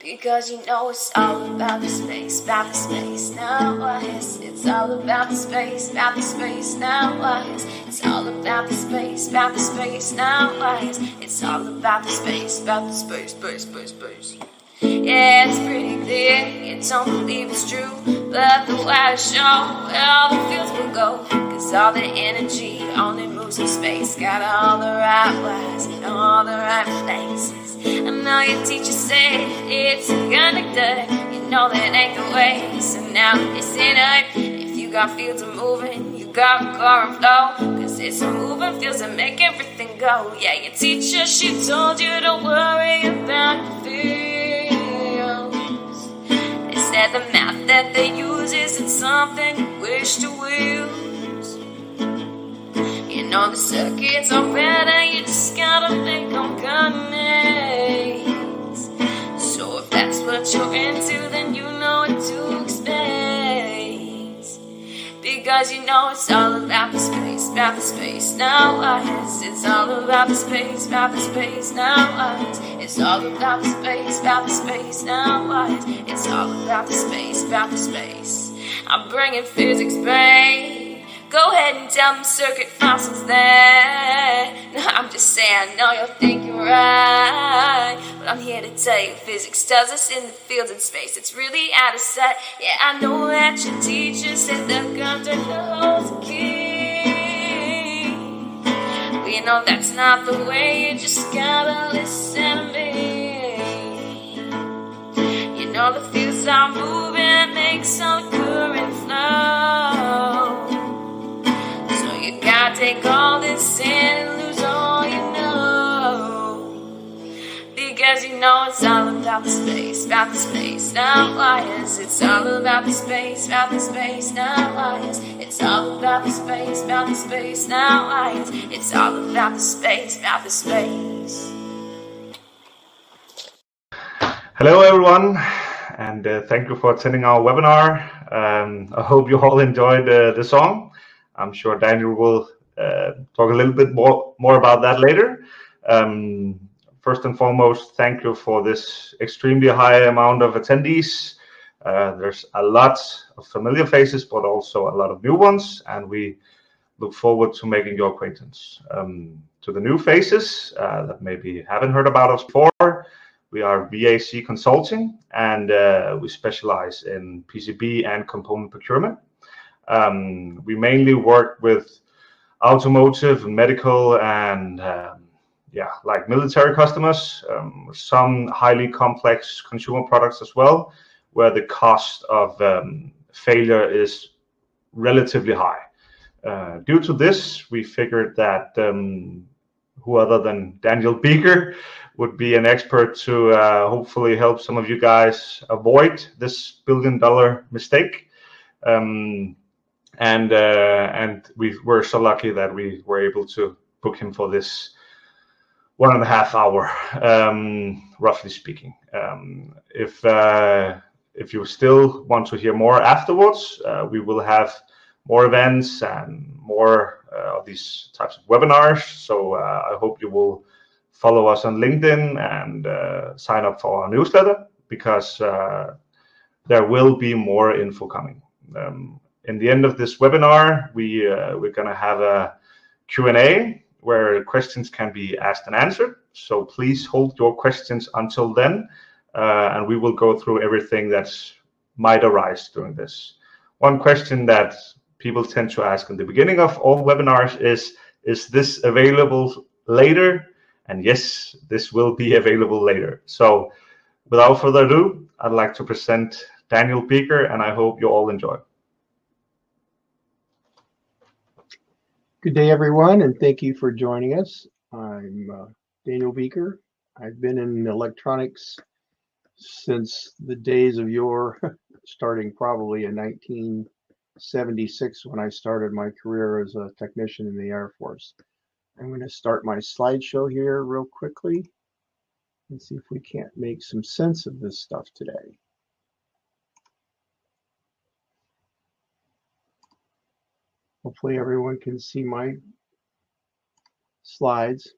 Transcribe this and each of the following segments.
Because you know it's all about the space nowadays. It's all about the space nowadays. It's all about the space nowadays. It's all about the space, space. Yeah, it's pretty clear, you don't believe it's true, but the way I show where all the fields will go. Cause all the energy only moves in space. Got all the right wires in all the right places. I know your teacher said it's connected. You know that ain't the way. So now listen up. If you got fields are moving, you got current flow. Cause it's a moving fields that make everything go. Yeah, your teacher, she told you don't worry about the fields. They said the math that they use isn't something you wish to use. You know the circuits are better, you just gotta think I'm gonna make. So if that's what you're into, then you know what to expect. Because you know it's all about the space nowadays. It's all about the space nowadays. It's all about the space nowadays. It's all about the space. I'm bringing physics, babe. Go ahead and tell them circuit functions there. No, I'm just saying, I know you're thinking right, but I'm here to tell you physics tells us in the fields and space it's really out of sight. Yeah, I know that your teacher said the content holds the key. But you know that's not the way, you just gotta listen to me. You know the fields are moving, it makes all the current flow. You gotta take all this in and lose all you know. Because you know it's all about the space nowadays. It's all about the space nowadays. It's all about the space nowadays. It's all about the space Hello everyone, and thank you for attending our webinar. I hope you all enjoyed the song. I'm sure Daniel will talk a little bit more about that later. First and foremost, thank you for this extremely high amount of attendees. There's a lot of familiar faces, but also a lot of new ones, and we look forward to making your acquaintance. To the new faces that maybe haven't heard about us before, we are VAC Consulting, and we specialize in PCB and component procurement. We mainly work with automotive, medical, and like military customers, some highly complex consumer products as well, where the cost of failure is relatively high. Due to this, we figured that who other than Daniel Beeker would be an expert to hopefully help some of you guys avoid this billion-dollar mistake. And we were so lucky that we were able to book him for this 1.5 hour, roughly speaking. If you still want to hear more afterwards, we will have more events and more of these types of webinars. So I hope you will follow us on LinkedIn and sign up for our newsletter, because there will be more info coming. In the end of this webinar, we're going to have a Q&A where questions can be asked and answered. So please hold your questions until then, and we will go through everything that might arise during this. One question that people tend to ask in the beginning of all webinars is this available later? And yes, this will be available later. So without further ado, I'd like to present Daniel Beeker, and I hope you all enjoy. Good day, everyone, and thank you for joining us. I'm Daniel Beeker. I've been in electronics since the days of yore, starting probably in 1976 when I started my career as a technician in the Air Force. I'm going to start my slideshow here real quickly and see if we can't make some sense of this stuff today. Hopefully everyone can see my slides.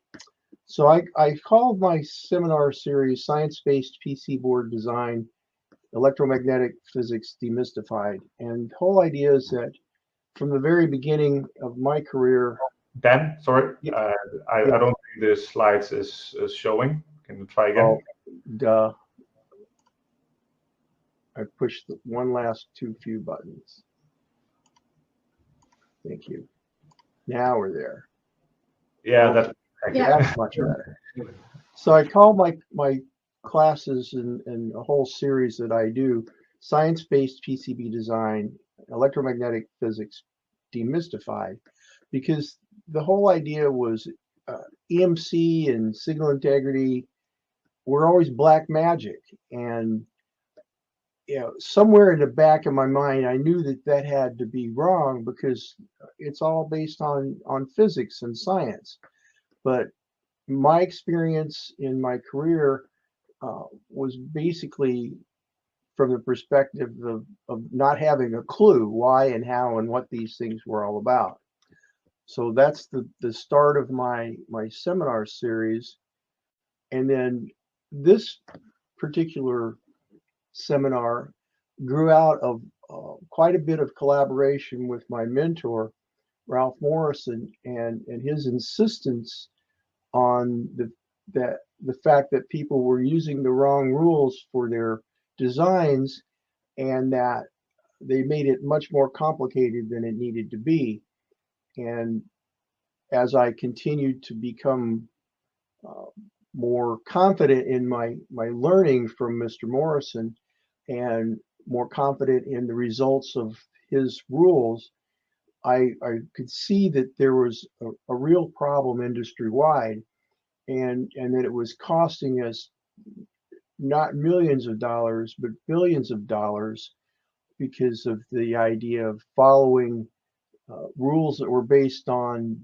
So I called my seminar series Science-Based PC Board Design, Electromagnetic Physics Demystified. And the whole idea is that from the very beginning of my career. Dan, sorry, Yeah, I don't think the slides is showing. Can you try again? Oh, duh. I pushed the one last too few buttons. Thank you. Now we're there. Yeah, Oh, that's much better. So I call my classes and a whole series that I do Science-Based PCB Design, Electromagnetic Physics Demystified, because the whole idea was EMC and signal integrity were always black magic. And somewhere in the back of my mind, I knew that had to be wrong because it's all based on physics and science. But my experience in my career was basically from the perspective of not having a clue why and how and what these things were all about. So that's the start of my seminar series. And then this particular seminar grew out of quite a bit of collaboration with my mentor, Ralph Morrison, and his insistence on the fact that people were using the wrong rules for their designs and that they made it much more complicated than it needed to be. And as I continued to become more confident in my learning from Mr. Morrison and more confident in the results of his rules, I could see that there was a real problem industry-wide, and that it was costing us not millions of dollars, but billions of dollars because of the idea of following rules that were based on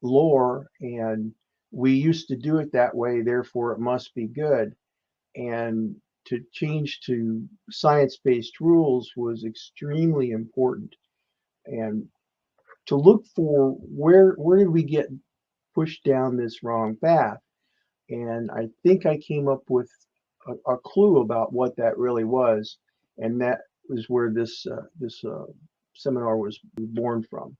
lore, and we used to do it that way, therefore it must be good. And to change to science-based rules was extremely important. And to look for where did we get pushed down this wrong path? And I think I came up with a clue about what that really was, and that was where this seminar was born from.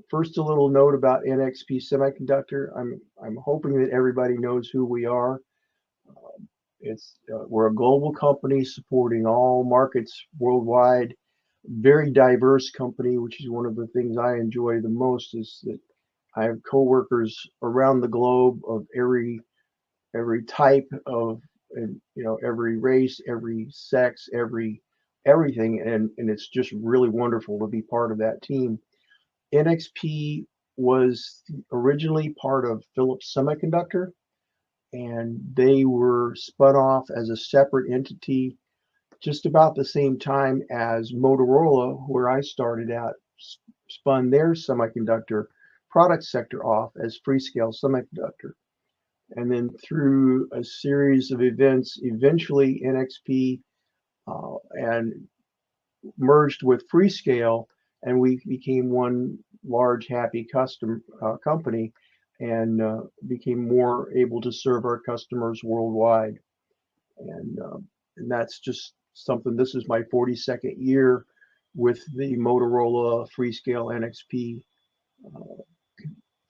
First, a little note about NXP Semiconductor. I'm hoping that everybody knows who we are. We're a global company supporting all markets worldwide. Very diverse company, which is one of the things I enjoy the most. Is that I have coworkers around the globe of every type of, and every race, every sex, everything, and it's just really wonderful to be part of that team. NXP was originally part of Philips Semiconductor, and they were spun off as a separate entity just about the same time as Motorola, where I started out, spun their semiconductor product sector off as Freescale Semiconductor. And then through a series of events, eventually NXP and merged with Freescale, and we became one large happy company, and became more able to serve our customers worldwide. And that's just something. This is my 42nd year with the Motorola Freescale NXP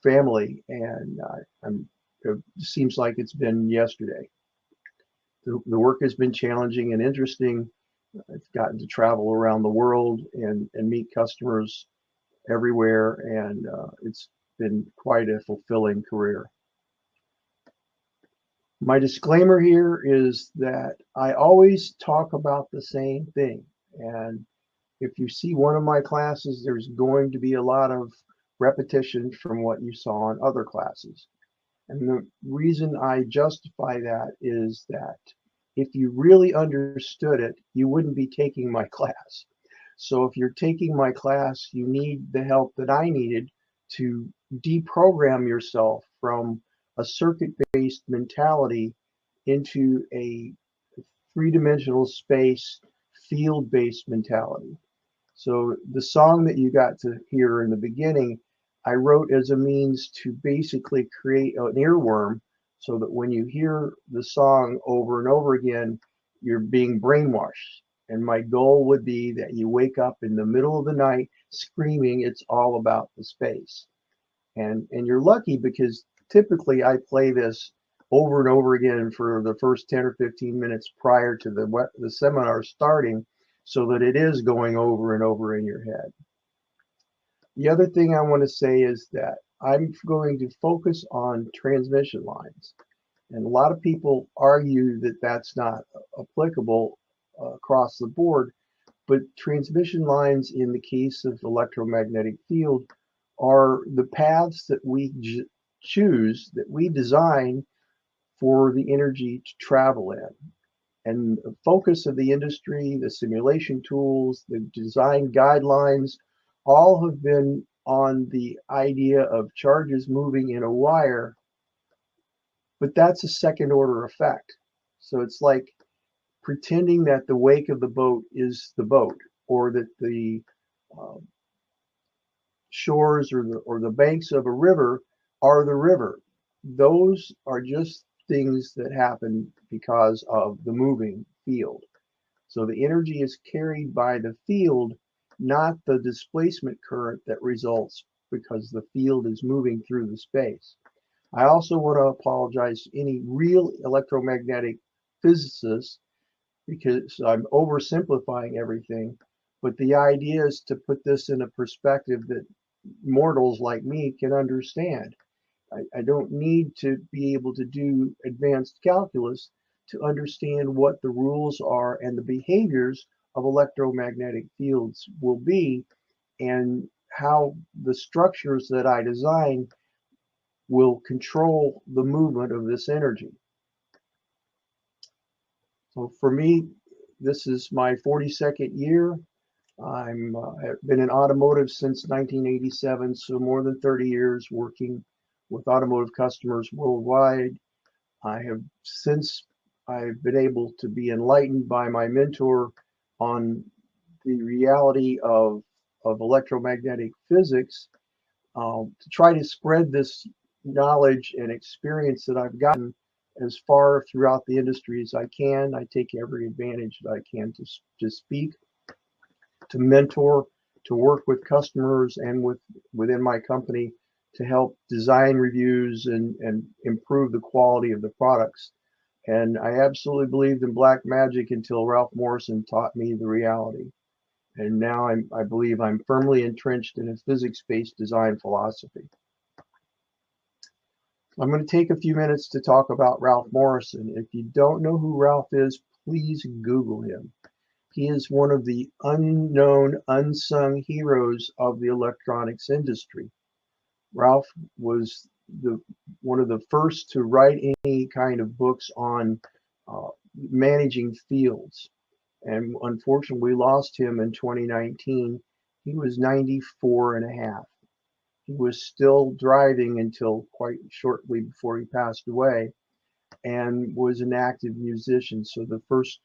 family, and it seems like it's been yesterday. The work has been challenging and interesting. I've gotten to travel around the world and meet customers everywhere, and it's been quite a fulfilling career. My disclaimer here is that I always talk about the same thing, and if you see one of my classes, there's going to be a lot of repetition from what you saw in other classes. And the reason I justify that is that if you really understood it, you wouldn't be taking my class. So if you're taking my class, you need the help that I needed to deprogram yourself from a circuit-based mentality into a three-dimensional space, field-based mentality. So the song that you got to hear in the beginning, I wrote as a means to basically create an earworm so that when you hear the song over and over again, you're being brainwashed. And my goal would be that you wake up in the middle of the night screaming, it's all about the space. And you're lucky because typically I play this over and over again for the first 10 or 15 minutes prior to the seminar starting so that it is going over and over in your head. The other thing I want to say is that I'm going to focus on transmission lines. And a lot of people argue that that's not applicable across the board, but transmission lines in the case of electromagnetic field are the paths that we choose, that we design for the energy to travel in. And the focus of the industry, the simulation tools, the design guidelines, all have been on the idea of charges moving in a wire, but that's a second order effect. So it's like pretending that the wake of the boat is the boat, or that the shores or the banks of a river are the river. Those are just things that happen because of the moving field. So the energy is carried by the field, not the displacement current that results because the field is moving through the space. I also want to apologize to any real electromagnetic physicists because I'm oversimplifying everything. But the idea is to put this in a perspective that mortals like me can understand. I don't need to be able to do advanced calculus to understand what the rules are and the behaviors of electromagnetic fields will be and how the structures that I design will control the movement of this energy. So for me, this is my 42nd year. I've been in automotive since 1987, so more than 30 years working with automotive customers worldwide. I've been able to be enlightened by my mentor on the reality of electromagnetic physics, to try to spread this knowledge and experience that I've gotten as far throughout the industry as I can. I take every advantage that I can to speak, to mentor, to work with customers and within my company to help design reviews and improve the quality of the products. And I absolutely believed in black magic until Ralph Morrison taught me the reality. And now I believe I'm firmly entrenched in a physics-based design philosophy. I'm going to take a few minutes to talk about Ralph Morrison. If you don't know who Ralph is, please Google him. He is one of the unknown, unsung heroes of the electronics industry. Ralph was one of the first to write any kind of books on managing fields. And unfortunately, we lost him in 2019. He was 94 and a half. He was still driving until quite shortly before he passed away and was an active musician. So the first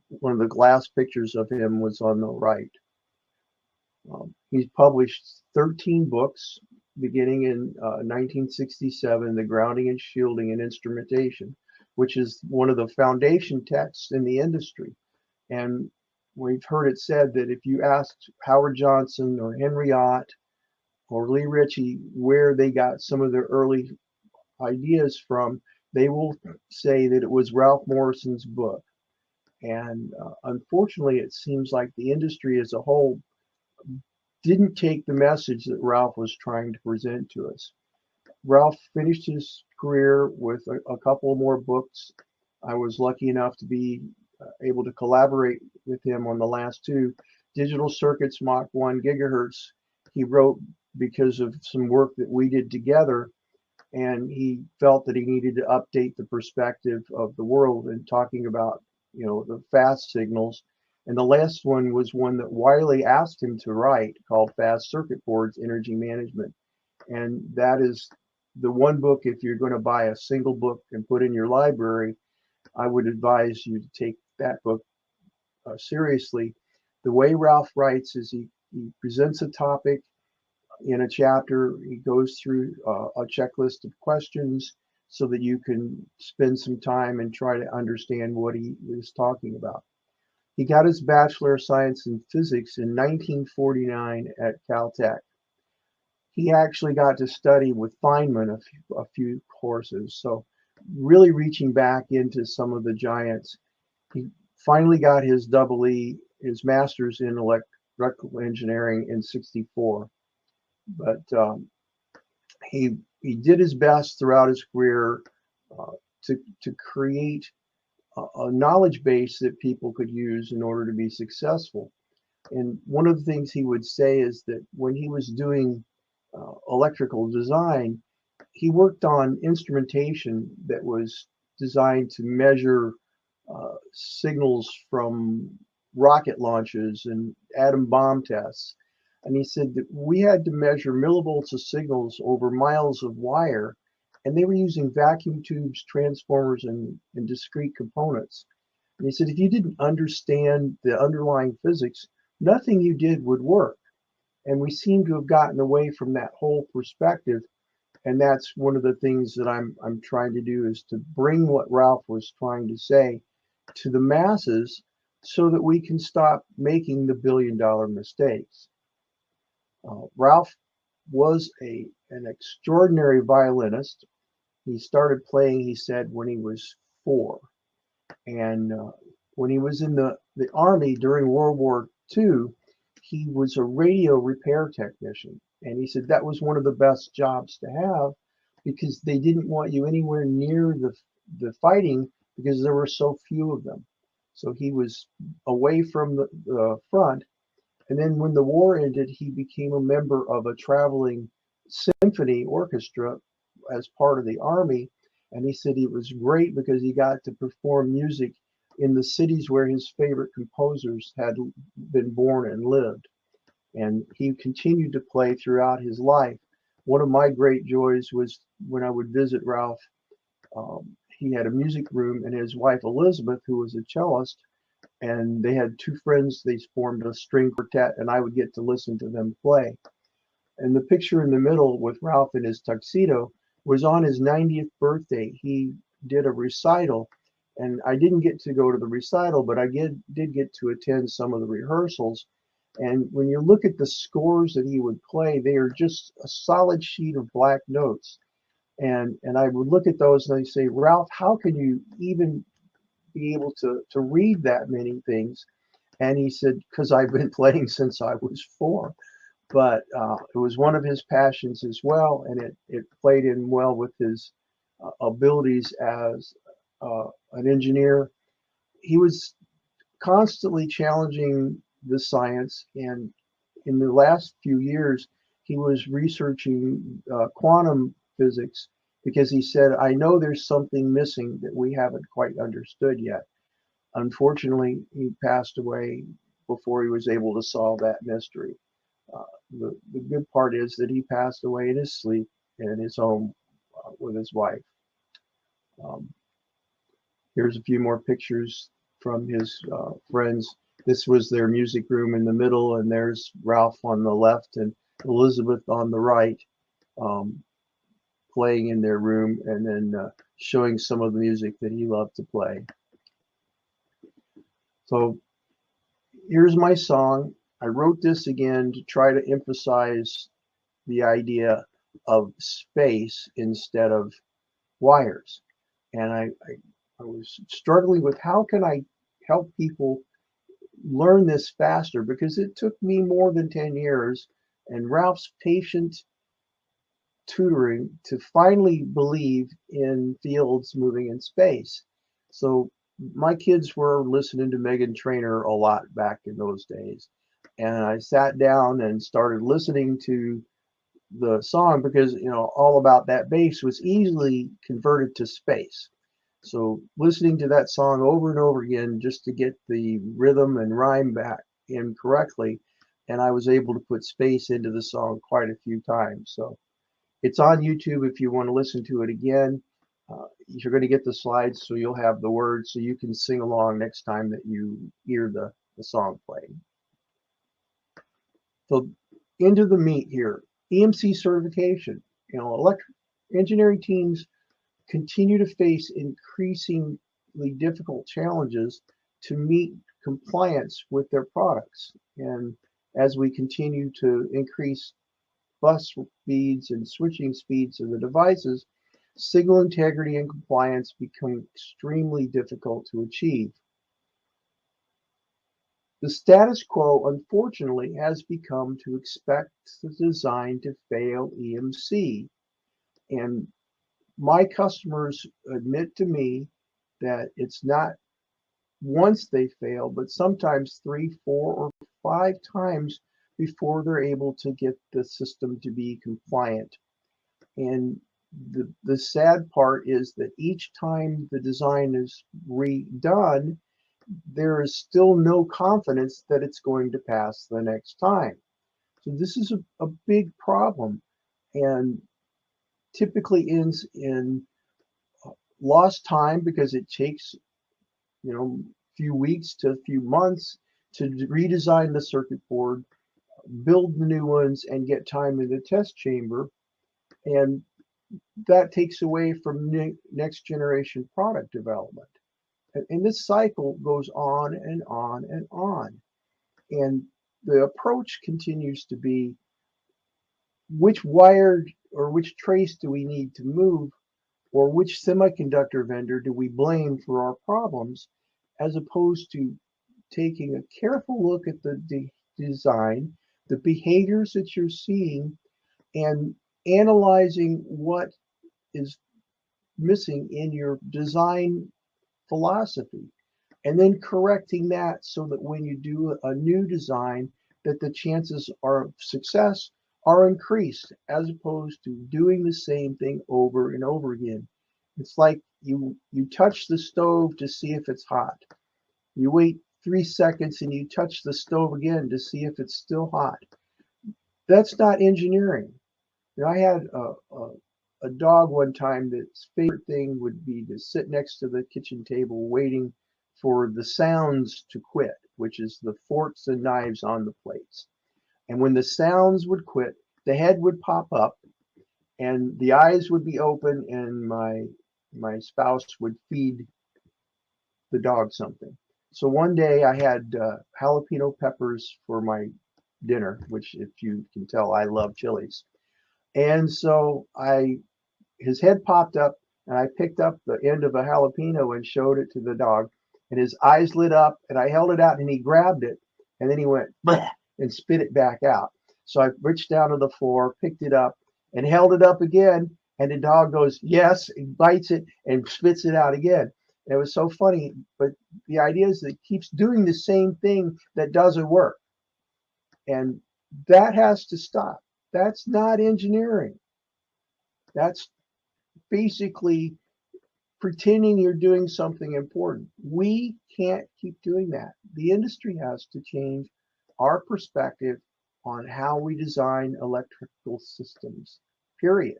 one of the glass pictures of him was on the right. He's published 13 books, beginning in 1967, The Grounding and Shielding and Instrumentation, which is one of the foundation texts in the industry. And we've heard it said that if you asked Howard Johnson or Henry Ott or Lee Ritchie where they got some of their early ideas from, they will say that it was Ralph Morrison's book. And unfortunately, it seems like the industry as a whole didn't take the message that Ralph was trying to present to us. Ralph finished his career with a couple more books. I was lucky enough to be able to collaborate with him on the last two. Digital Circuits Mach 1 gigahertz, he wrote because of some work that we did together, and he felt that he needed to update the perspective of the world and talking about, the fast signals. And the last one was one that Wiley asked him to write, called Fast Circuit Boards Energy Management. And that is the one book, if you're going to buy a single book and put in your library, I would advise you to take that book seriously. The way Ralph writes is he presents a topic in a chapter, he goes through a checklist of questions so that you can spend some time and try to understand what he was talking about. He got his Bachelor of Science in Physics in 1949 at Caltech. He actually got to study with Feynman a few courses, so really reaching back into some of the giants. He finally got his EE, his master's in electrical engineering in '64. But he did his best throughout his career to create a knowledge base that people could use in order to be successful. And one of the things he would say is that when he was doing electrical design, he worked on instrumentation that was designed to measure signals from rocket launches and atom bomb tests. And he said that we had to measure millivolts of signals over miles of wire, and they were using vacuum tubes, transformers, and discrete components. And he said if you didn't understand the underlying physics, nothing you did would work. And we seem to have gotten away from that whole perspective. And that's one of the things that I'm trying to do, is to bring what Ralph was trying to say to the masses so that we can stop making the billion-dollar mistakes. Ralph was an extraordinary violinist. He started playing, he said, when he was 4. And when he was in the Army during World War II, he was a radio repair technician. And he said that was one of the best jobs to have, because they didn't want you anywhere near the fighting because there were so few of them. So he was away from the front. And then when the war ended, he became a member of a traveling symphony orchestra as part of the Army. And he said it was great because he got to perform music in the cities where his favorite composers had been born and lived. And he continued to play throughout his life. One of my great joys was when I would visit Ralph. He had a music room, and his wife Elizabeth, who was a cellist, and they had 2 friends. They formed a string quartet, and I would get to listen to them play. And the picture in the middle with Ralph in his tuxedo was on his 90th birthday. He did a recital, and I didn't get to go to the recital, but I did get to attend some of the rehearsals. And when you look at the scores that he would play, they are just a solid sheet of black notes. And I would look at those and I'd say, Ralph, how can you even be able to read that many things? And he said, because I've been playing since I was 4. But it was one of his passions as well, and it played in well with his abilities as an engineer. He was constantly challenging the science, and in the last few years, he was researching quantum physics, because he said, I know there's something missing that we haven't quite understood yet. Unfortunately, he passed away before he was able to solve that mystery. The good part is that he passed away in his sleep in his home with his wife. Here's a few more pictures from his friends. This was their music room in the middle, and there's Ralph on the left and Elizabeth on the right, playing in their room, and then showing some of the music that he loved to play. So here's my song. I wrote this again to try to emphasize the idea of space instead of wires. And I was struggling with how can I help people learn this faster, because it took me more than 10 years and Ralph's patient tutoring to finally believe in fields moving in space. So my kids were listening to Meghan Trainor a lot back in those days. And I sat down and started listening to the song, because, you know, All About That Bass was easily converted to space. So listening to that song over and over again just to get the rhythm and rhyme back in correctly, and I was able to put space into the song quite a few times. So it's on YouTube if you want to listen to it again. You're going to get the slides, so you'll have the words, so you can sing along next time that you hear the song played. So into the meat here. EMC certification. Engineering teams continue to face increasingly difficult challenges to meet compliance with their products. And as we continue to increase bus speeds and switching speeds of the devices, signal integrity and compliance become extremely difficult to achieve. The status quo, unfortunately, has become to expect the design to fail EMC. And my customers admit to me that it's not once they fail, but sometimes 3, 4, or 5 times before they're able to get the system to be compliant. And the sad part is that each time the design is redone, there is still no confidence that it's going to pass the next time. So this is a big problem, and typically ends in lost time because it takes a few weeks to a few months to redesign the circuit board, build the new ones, and get time in the test chamber. And that takes away from next generation product development. And this cycle goes on and on and on. And the approach continues to be, which wire or which trace do we need to move, or which semiconductor vendor do we blame for our problems, as opposed to taking a careful look at the design, the behaviors that you're seeing, and analyzing what is missing in your design philosophy, and then correcting that so that when you do a new design, that the chances of success are increased, as opposed to doing the same thing over and over again. It's like you touch the stove to see if it's hot. You wait 3 seconds and you touch the stove again to see if it's still hot. That's not engineering. I had a dog one time that's favorite thing would be to sit next to the kitchen table waiting for the sounds to quit, which is the forks and knives on the plates. And when the sounds would quit, the head would pop up and the eyes would be open, and my spouse would feed the dog something. So one day I had jalapeno peppers for my dinner, which, if you can tell, I love chilies. And so his head popped up, and I picked up the end of a jalapeno and showed it to the dog, and his eyes lit up, and I held it out, and he grabbed it, and then he went bleh, and spit it back out. So I reached down to the floor, picked it up, and held it up again, and the dog goes, yes, and bites it and spits it out again. And it was so funny, but the idea is that it keeps doing the same thing that doesn't work. And that has to stop. That's not engineering. That's basically pretending you're doing something important. We can't keep doing that. The industry has to change our perspective on how we design electrical systems, period.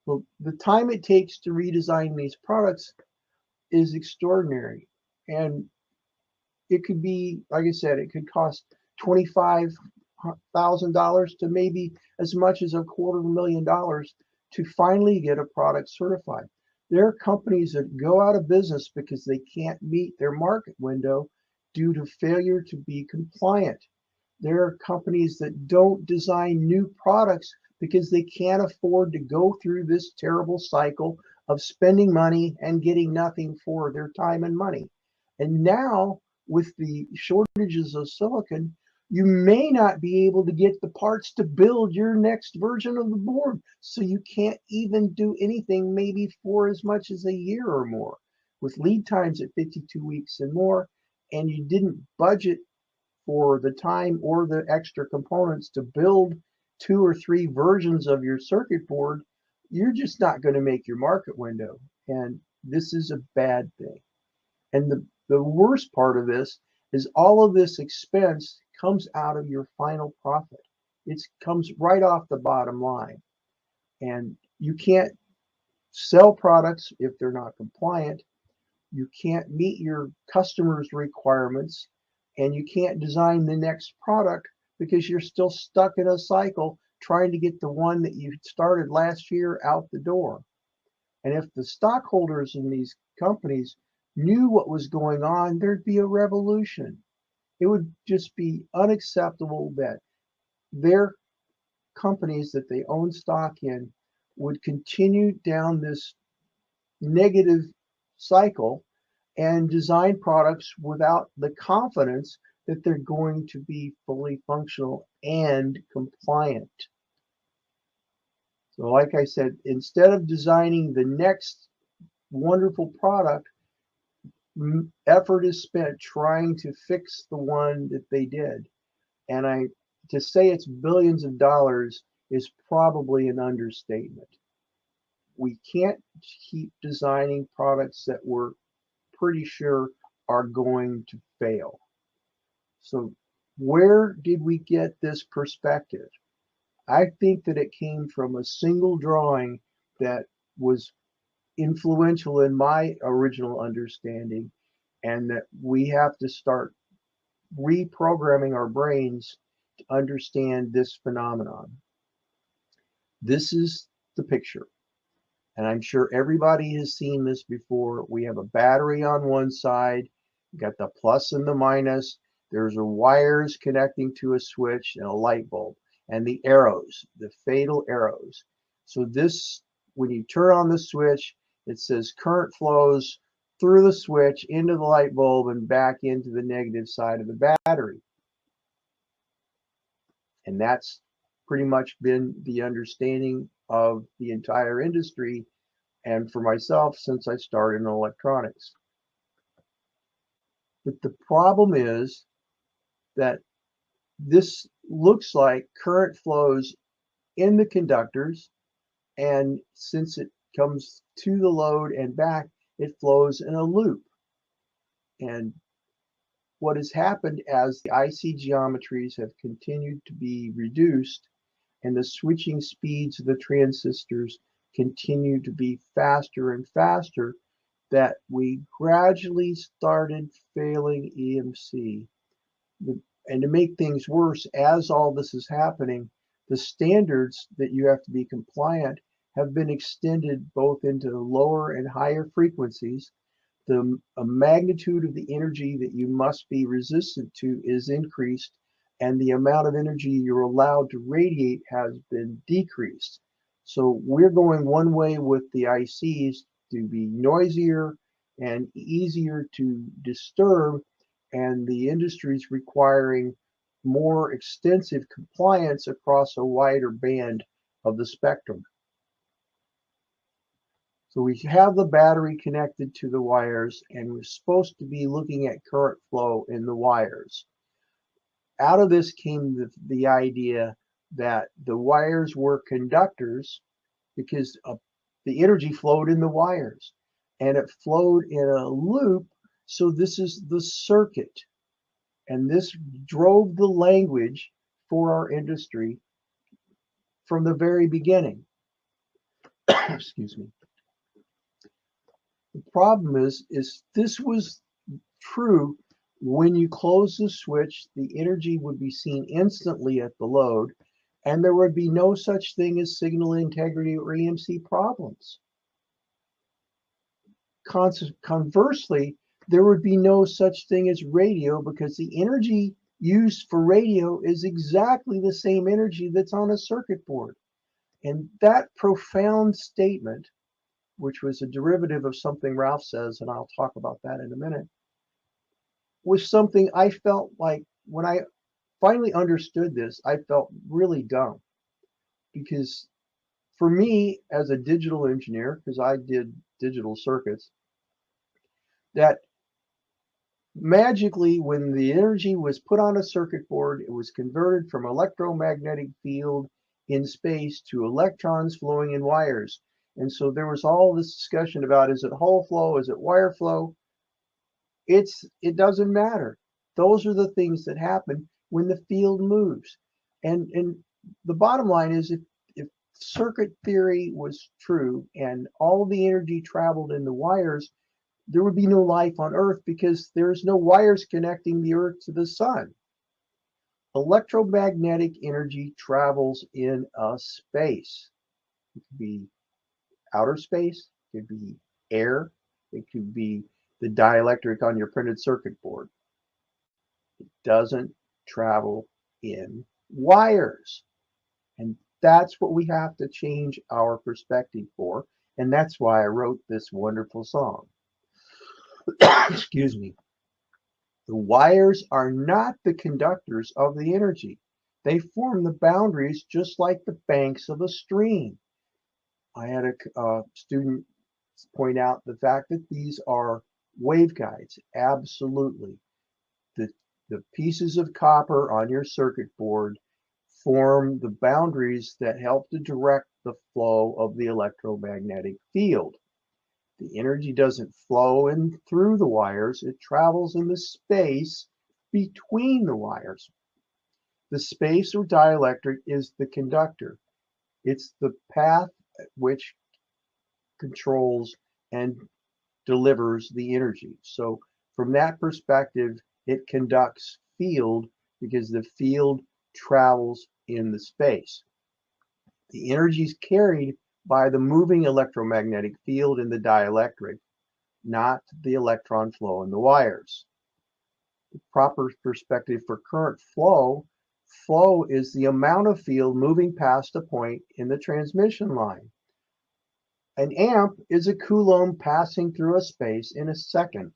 Well, the time it takes to redesign these products is extraordinary. And it could be, like I said, it could cost $25,000 to maybe as much as $250,000 to finally get a product certified. There are companies that go out of business because they can't meet their market window due to failure to be compliant. There are companies that don't design new products because they can't afford to go through this terrible cycle of spending money and getting nothing for their time and money. And now, with the shortages of silicon, you may not be able to get the parts to build your next version of the board. So you can't even do anything maybe for as much as a year or more, with lead times at 52 weeks and more, and you didn't budget for the time or the extra components to build 2 or 3 versions of your circuit board, you're just not going to make your market window. And this is a bad thing. And the worst part of this is all of this expense comes out of your final profit. It comes right off the bottom line. And you can't sell products if they're not compliant. You can't meet your customers' requirements, and you can't design the next product because you're still stuck in a cycle trying to get the one that you started last year out the door. And if the stockholders in these companies knew what was going on, there'd be a revolution. It would just be unacceptable that their companies that they own stock in would continue down this negative cycle and design products without the confidence that they're going to be fully functional and compliant. So like I said, instead of designing the next wonderful product, effort is spent trying to fix the one that they did. And to say it's billions of dollars is probably an understatement. We can't keep designing products that we're pretty sure are going to fail. So where did we get this perspective? I think that it came from a single drawing that was influential in my original understanding, and that we have to start reprogramming our brains to understand this phenomenon. This is the picture, and I'm sure everybody has seen this before. We have a battery on one side, got the plus and the minus. There's wires connecting to a switch and a light bulb, and the arrows, the fatal arrows. So this, when you turn on the switch, it says current flows through the switch into the light bulb and back into the negative side of the battery. And that's pretty much been the understanding of the entire industry, and for myself, since I started in electronics. But the problem is that this looks like current flows in the conductors, and since it comes to the load and back, it flows in a loop. And what has happened as the IC geometries have continued to be reduced and the switching speeds of the transistors continue to be faster and faster, that we gradually started failing EMC. And to make things worse, as all this is happening, the standards that you have to be compliant have been extended both into lower and higher frequencies. The magnitude of the energy that you must be resistant to is increased, and the amount of energy you're allowed to radiate has been decreased. So we're going one way with the ICs to be noisier and easier to disturb, and the industry is requiring more extensive compliance across a wider band of the spectrum. So we have the battery connected to the wires, and we're supposed to be looking at current flow in the wires. Out of this came the idea that the wires were conductors because the energy flowed in the wires, and it flowed in a loop. So this is the circuit, and this drove the language for our industry from the very beginning. Excuse me. The problem is this was true when you close the switch, the energy would be seen instantly at the load, and there would be no such thing as signal integrity or EMC problems. Conversely, there would be no such thing as radio, because the energy used for radio is exactly the same energy that's on a circuit board. And that profound statement, which was a derivative of something Ralph says, and I'll talk about that in a minute, was something I felt like when I finally understood this, I felt really dumb. Because for me, as a digital engineer, because I did digital circuits, that magically when the energy was put on a circuit board, it was converted from electromagnetic field in space to electrons flowing in wires. And so there was all this discussion about, is it Hall flow, is it wire flow? It doesn't matter. Those are the things that happen when the field moves. And the bottom line is, if circuit theory was true and all the energy traveled in the wires, there would be no life on Earth, because there's no wires connecting the Earth to the sun. Electromagnetic energy travels in a space. It could be outer space, it could be air, it could be the dielectric on your printed circuit board. It doesn't travel in wires. And that's what we have to change our perspective for. And that's why I wrote this wonderful song. Excuse me. The wires are not the conductors of the energy. They form the boundaries just like the banks of a stream. I had a student point out the fact that these are waveguides. Absolutely. The pieces of copper on your circuit board form the boundaries that help to direct the flow of the electromagnetic field. The energy doesn't flow in through the wires, it travels in the space between the wires. The space or dielectric is the conductor. It's the path which controls and delivers the energy. So from that perspective, it conducts field because the field travels in the space. The energy is carried by the moving electromagnetic field in the dielectric, not the electron flow in the wires. The proper perspective for current flow is the amount of field moving past a point in the transmission line. An amp is a coulomb passing through a space in a second.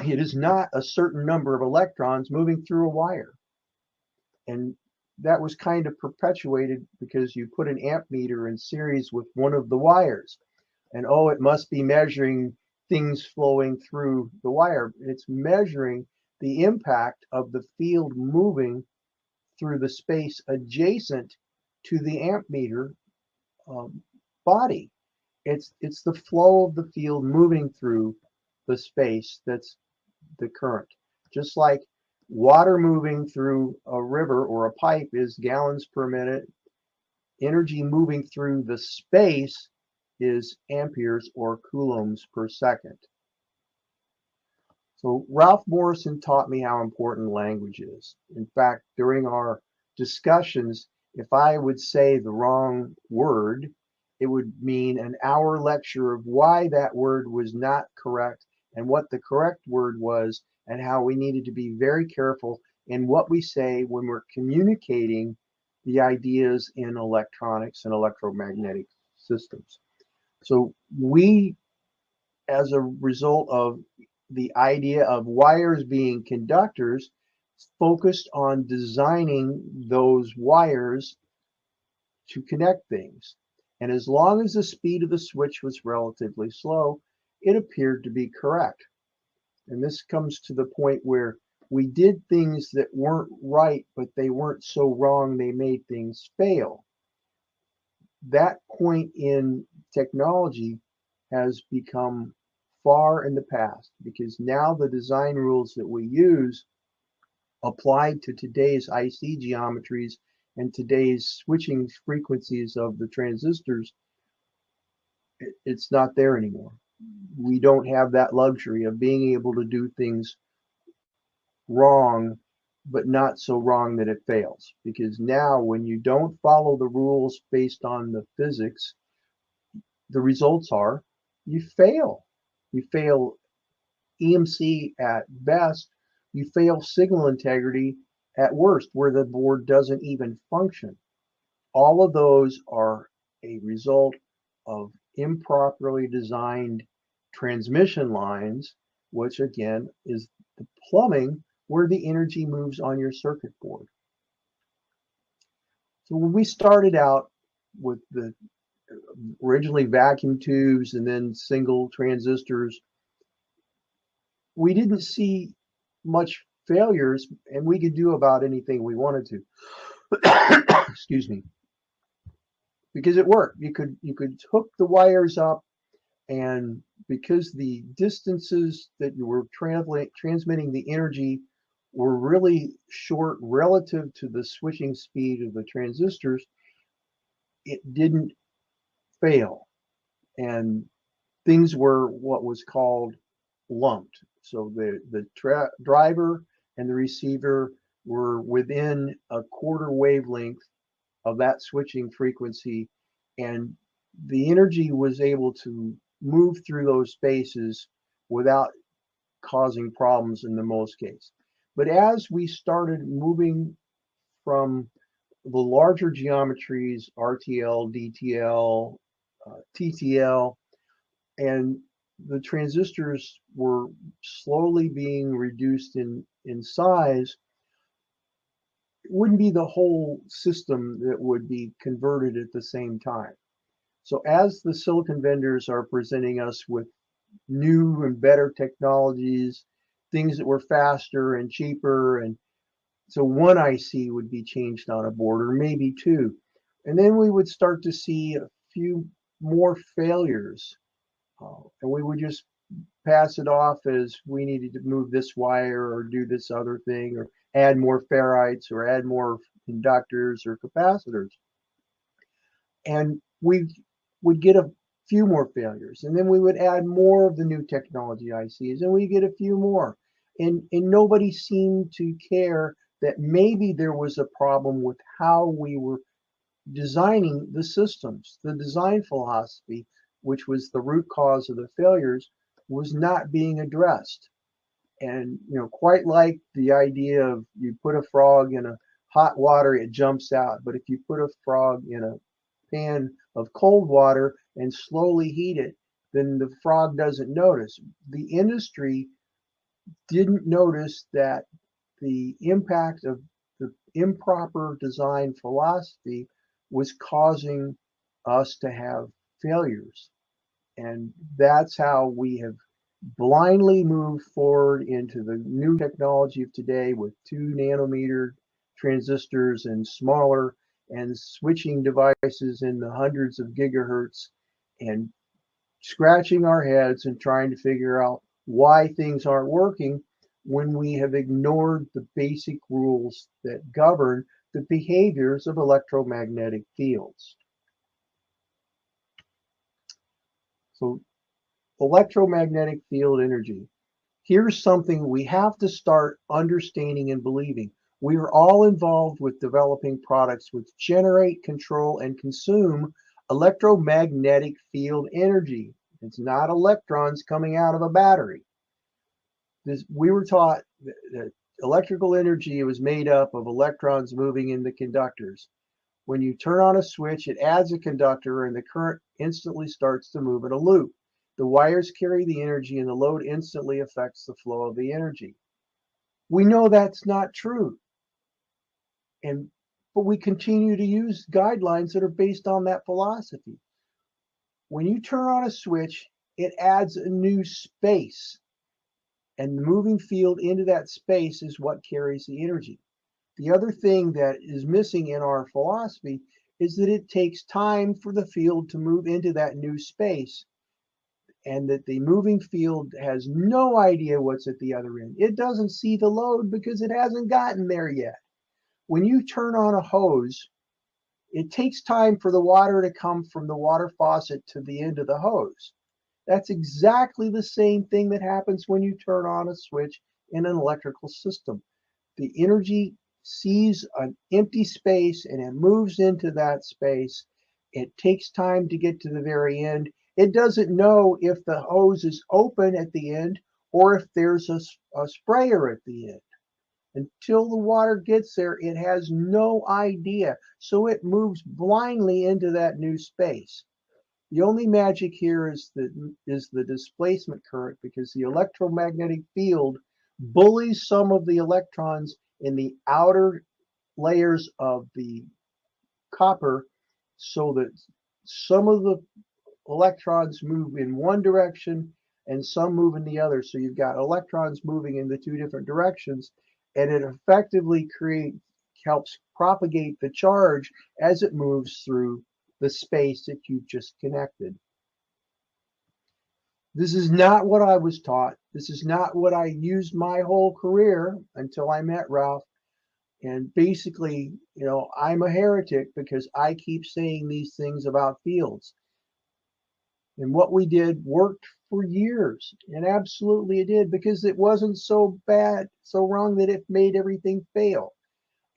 It is not a certain number of electrons moving through a wire. And that was kind of perpetuated because you put an amp meter in series with one of the wires. And oh, it must be measuring things flowing through the wire. It's measuring the impact of the field moving through the space adjacent to the amp meter body. It's the flow of the field moving through the space that's the current. Just like water moving through a river or a pipe is gallons per minute, energy moving through the space is amperes or coulombs per second. So Ralph Morrison taught me how important language is. In fact, during our discussions, if I would say the wrong word, it would mean an hour lecture of why that word was not correct and what the correct word was and how we needed to be very careful in what we say when we're communicating the ideas in electronics and electromagnetic systems. So we, as a result of the idea of wires being conductors, focused on designing those wires to connect things. And as long as the speed of the switch was relatively slow, it appeared to be correct. And this comes to the point where we did things that weren't right, but they weren't so wrong they made things fail. That point in technology has become far in the past because now the design rules that we use applied to today's IC geometries and today's switching frequencies of the transistors, it's not there anymore. We don't have that luxury of being able to do things wrong, but not so wrong that it fails. Because now when you don't follow the rules based on the physics, the results are you fail. You fail EMC at best, you fail signal integrity at worst, where the board doesn't even function. All of those are a result of improperly designed transmission lines, which again is the plumbing where the energy moves on your circuit board. So when we started out with the originally vacuum tubes and then single transistors, we didn't see much failures, and we could do about anything we wanted to. Excuse me. Because it worked. You could hook the wires up, and because the distances that you were transmitting the energy were really short relative to the switching speed of the transistors, it didn't fail. And things were what was called lumped. So the driver and the receiver were within a quarter wavelength of that switching frequency, and the energy was able to move through those spaces without causing problems in the most case. But as we started moving from the larger geometries, RTL, DTL, TTL, and the transistors were slowly being reduced in size, it wouldn't be the whole system that would be converted at the same time. So as the silicon vendors are presenting us with new and better technologies, things that were faster and cheaper, and so one IC would be changed on a board, or maybe two. And then we would start to see a few more failures. And we would just pass it off as we needed to move this wire or do this other thing or add more ferrites or add more inductors or capacitors. And we would get a few more failures. And then we would add more of the new technology ICs and we get a few more. And nobody seemed to care that maybe there was a problem with how we were designing the systems. The design philosophy, which was the root cause of the failures, was not being addressed. And quite like the idea of you put a frog in a hot water, it jumps out. But if you put a frog in a pan of cold water and slowly heat it, then the frog doesn't notice. The industry didn't notice that the impact of the improper design philosophy was causing us to have failures. And that's how we have blindly moved forward into the new technology of today with 2 nanometer transistors and smaller, and switching devices in the hundreds of gigahertz, and scratching our heads and trying to figure out why things aren't working when we have ignored the basic rules that govern the behaviors of electromagnetic fields. So, electromagnetic field energy. Here's something we have to start understanding and believing. We are all involved with developing products which generate, control, and consume electromagnetic field energy. It's not electrons coming out of a battery. We were taught that electrical energy was made up of electrons moving in the conductors. When you turn on a switch, it adds a conductor and the current instantly starts to move in a loop. The wires carry the energy and the load instantly affects the flow of the energy. We know that's not true. But we continue to use guidelines that are based on that philosophy. When you turn on a switch, it adds a new space. And the moving field into that space is what carries the energy. The other thing that is missing in our philosophy is that it takes time for the field to move into that new space, and that the moving field has no idea what's at the other end. It doesn't see the load because it hasn't gotten there yet. When you turn on a hose, it takes time for the water to come from the water faucet to the end of the hose. That's exactly the same thing that happens when you turn on a switch in an electrical system. The energy sees an empty space and it moves into that space. It takes time to get to the very end. It doesn't know if the hose is open at the end or if there's a sprayer at the end. Until the water gets there, it has no idea. So it moves blindly into that new space. The only magic here is the displacement current, because the electromagnetic field bullies some of the electrons in the outer layers of the copper so that some of the electrons move in one direction and some move in the other. So you've got electrons moving in the 2 different directions, and it effectively helps propagate the charge as it moves through the space that you've just connected. This is not what I was taught. This is not what I used my whole career until I met Ralph. And basically, I'm a heretic because I keep saying these things about fields. And what we did worked for years, and absolutely it did, because it wasn't so bad, so wrong that it made everything fail.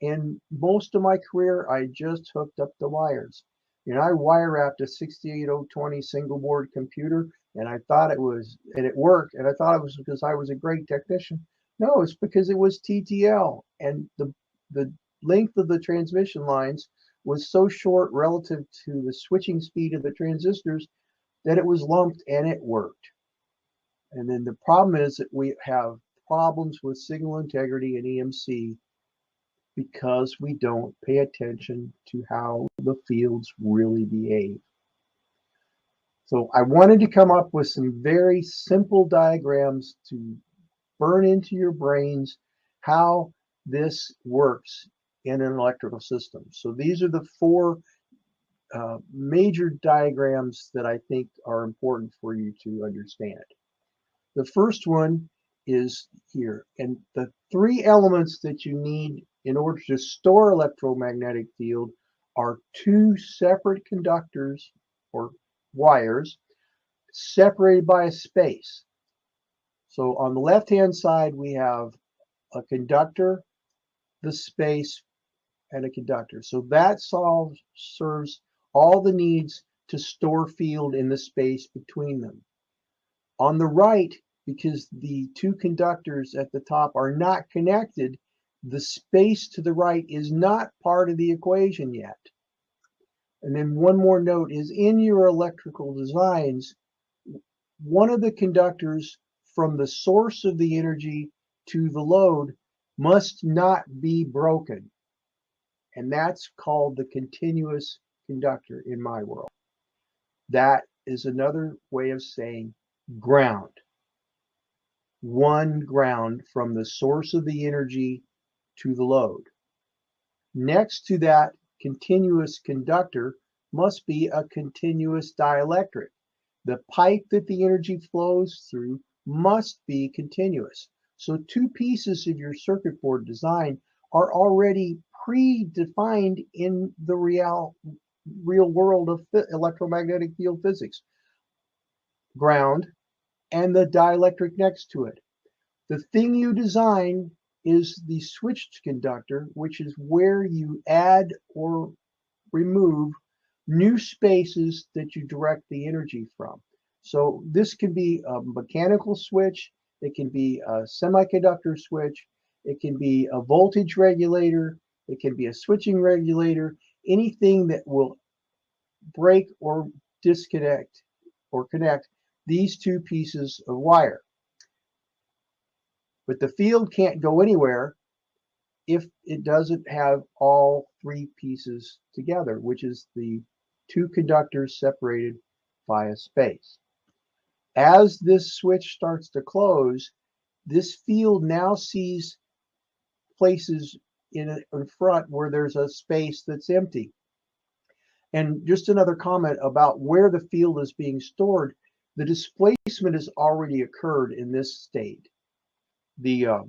And most of my career, I just hooked up the wires. I wire wrapped a 68020 single board computer, and I thought it was, and it worked, and I thought it was because I was a great technician. No, it's because it was TTL, and the length of the transmission lines was so short relative to the switching speed of the transistors that it was lumped, and it worked. And then the problem is that we have problems with signal integrity and EMC because we don't pay attention to how the fields really behave. So I wanted to come up with some very simple diagrams to burn into your brains how this works in an electrical system. So these are the four major diagrams that I think are important for you to understand. The first one is here, and the three elements that you need in order to store electromagnetic field are two separate conductors or wires separated by a space. So on the left-hand side, we have a conductor, the space, and a conductor. So that serves all the needs to store field in the space between them. On the right, because the two conductors at the top are not connected, the space to the right is not part of the equation yet. And then one more note is, in your electrical designs, one of the conductors from the source of the energy to the load must not be broken. And that's called the continuous conductor in my world. That is another way of saying ground. One ground from the source of the energy to the load. Next to that continuous conductor must be a continuous dielectric. The pipe that the energy flows through must be continuous. So two pieces of your circuit board design are already predefined in the real world of electromagnetic field physics. Ground and the dielectric next to it. The thing you design is the switched conductor, which is where you add or remove new spaces that you direct the energy from. So this can be a mechanical switch, it can be a semiconductor switch, it can be a voltage regulator, it can be a switching regulator, anything that will break or disconnect or connect these two pieces of wire. But the field can't go anywhere if it doesn't have all three pieces together, which is the two conductors separated by a space. As this switch starts to close, this field now sees places in front where there's a space that's empty. And just another comment about where the field is being stored, the displacement has already occurred in this state. There's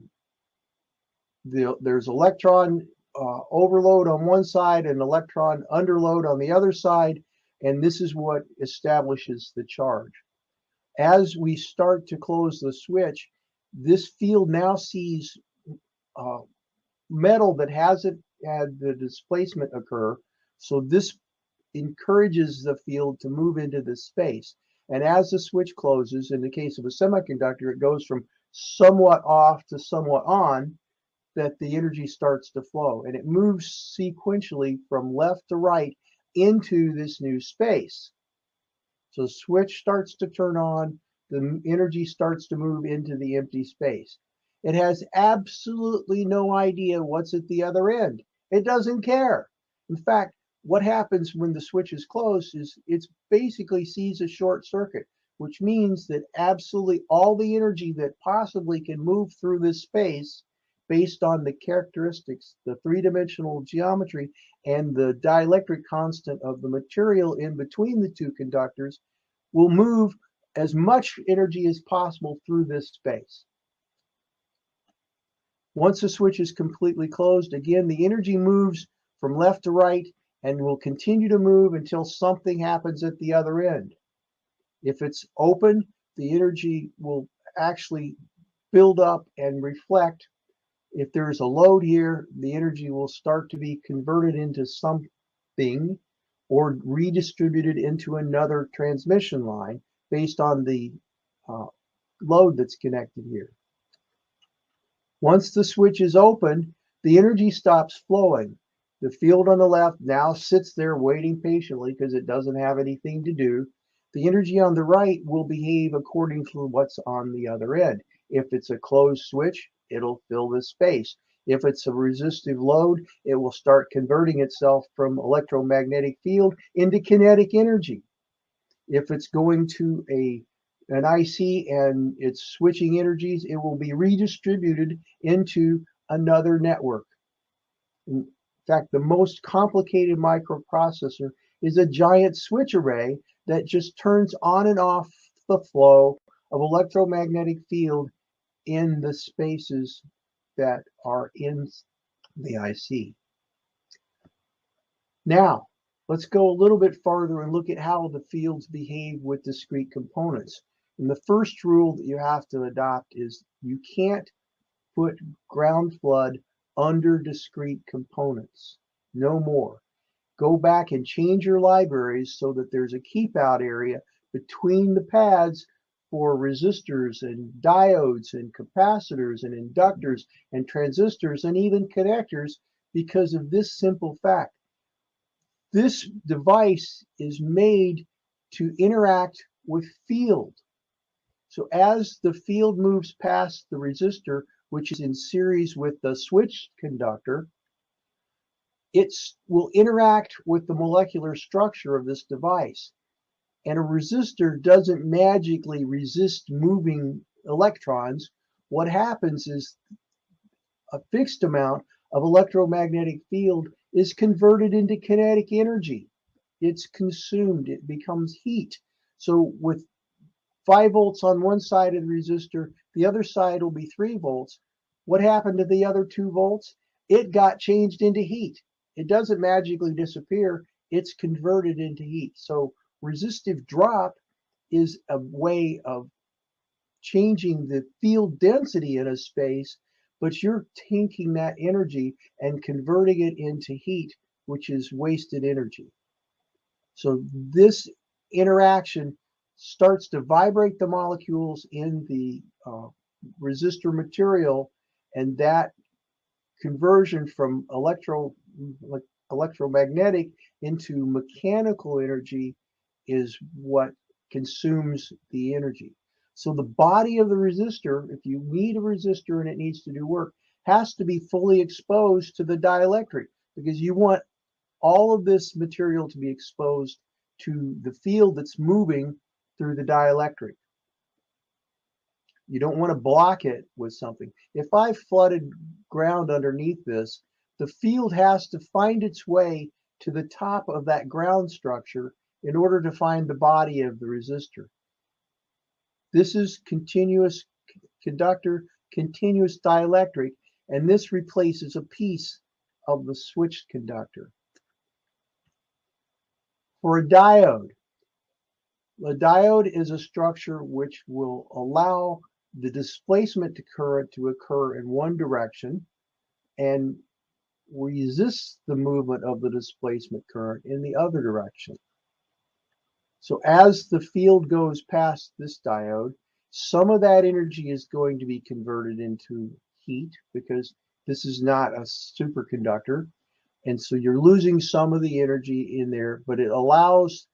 electron overload on one side and electron underload on the other side, and this is what establishes the charge. As we start to close the switch, this field now sees metal that hasn't had the displacement occur, so this encourages the field to move into this space. And as the switch closes, in the case of a semiconductor, it goes from somewhat off to somewhat on, that the energy starts to flow, and it moves sequentially from left to right into this new space. So the switch starts to turn on, the energy starts to move into the empty space. It has absolutely no idea what's at the other end. It doesn't care. In fact, what happens when the switch is closed is it basically sees a short circuit, which means that absolutely all the energy that possibly can move through this space, based on the characteristics, the three-dimensional geometry, and the dielectric constant of the material in between the two conductors, will move as much energy as possible through this space. Once the switch is completely closed, again, the energy moves from left to right and will continue to move until something happens at the other end. If it's open, the energy will actually build up and reflect. If there's a load here, the energy will start to be converted into something or redistributed into another transmission line based on the load that's connected here. Once the switch is open, the energy stops flowing. The field on the left now sits there waiting patiently because it doesn't have anything to do. The energy on the right will behave according to what's on the other end. If it's a closed switch, it'll fill this space. If it's a resistive load, it will start converting itself from electromagnetic field into kinetic energy. If it's going to an IC and it's switching energies, it will be redistributed into another network. In fact, the most complicated microprocessor is a giant switch array that just turns on and off the flow of electromagnetic field in the spaces that are in the IC. Now, let's go a little bit farther and look at how the fields behave with discrete components. And the first rule that you have to adopt is you can't put ground flood under discrete components. No more. Go back and change your libraries so that there's a keep out area between the pads for resistors and diodes and capacitors and inductors and transistors and even connectors because of this simple fact. This device is made to interact with field. So as the field moves past the resistor, which is in series with the switch conductor, it will interact with the molecular structure of this device. And a resistor doesn't magically resist moving electrons. What happens is a fixed amount of electromagnetic field is converted into kinetic energy. It's consumed, it becomes heat. So with 5 volts on one side of the resistor, the other side will be 3 volts. What happened to the other 2 volts? It got changed into heat. It doesn't magically disappear, it's converted into heat. So resistive drop is a way of changing the field density in a space, but you're taking that energy and converting it into heat, which is wasted energy. So this interaction starts to vibrate the molecules in the resistor material, and that conversion from electromagnetic into mechanical energy is what consumes the energy. So the body of the resistor, if you need a resistor and it needs to do work, has to be fully exposed to the dielectric because you want all of this material to be exposed to the field that's moving through the dielectric. You don't want to block it with something. If I flooded ground underneath this, the field has to find its way to the top of that ground structure in order to find the body of the resistor. This is continuous conductor, continuous dielectric, and this replaces a piece of the switched conductor. For a diode is a structure which will allow the displacement to current to occur in one direction and resists the movement of the displacement current in the other direction. So as the field goes past this diode, some of that energy is going to be converted into heat because this is not a superconductor. And so you're losing some of the energy in there, but it allows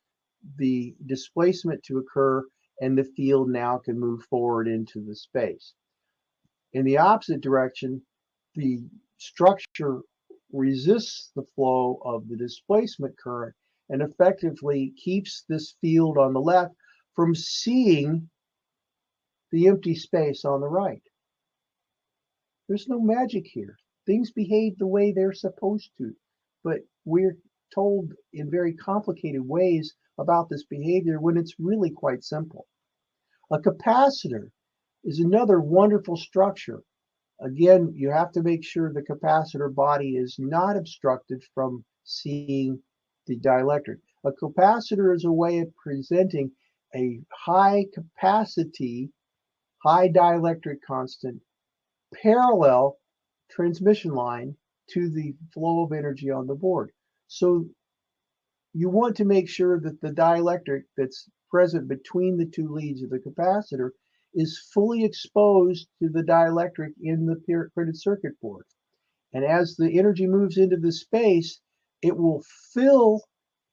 the displacement to occur and the field now can move forward into the space. In the opposite direction, the structure resists the flow of the displacement current and effectively keeps this field on the left from seeing the empty space on the right. There's no magic here. Things behave the way they're supposed to, but we're told in very complicated ways about this behavior when it's really quite simple. A capacitor is another wonderful structure. Again, you have to make sure the capacitor body is not obstructed from seeing the dielectric. A capacitor is a way of presenting a high capacity, high dielectric constant parallel transmission line to the flow of energy on the board. So you want to make sure that the dielectric that's present between the two leads of the capacitor is fully exposed to the dielectric in the printed circuit board. And as the energy moves into the space, it will fill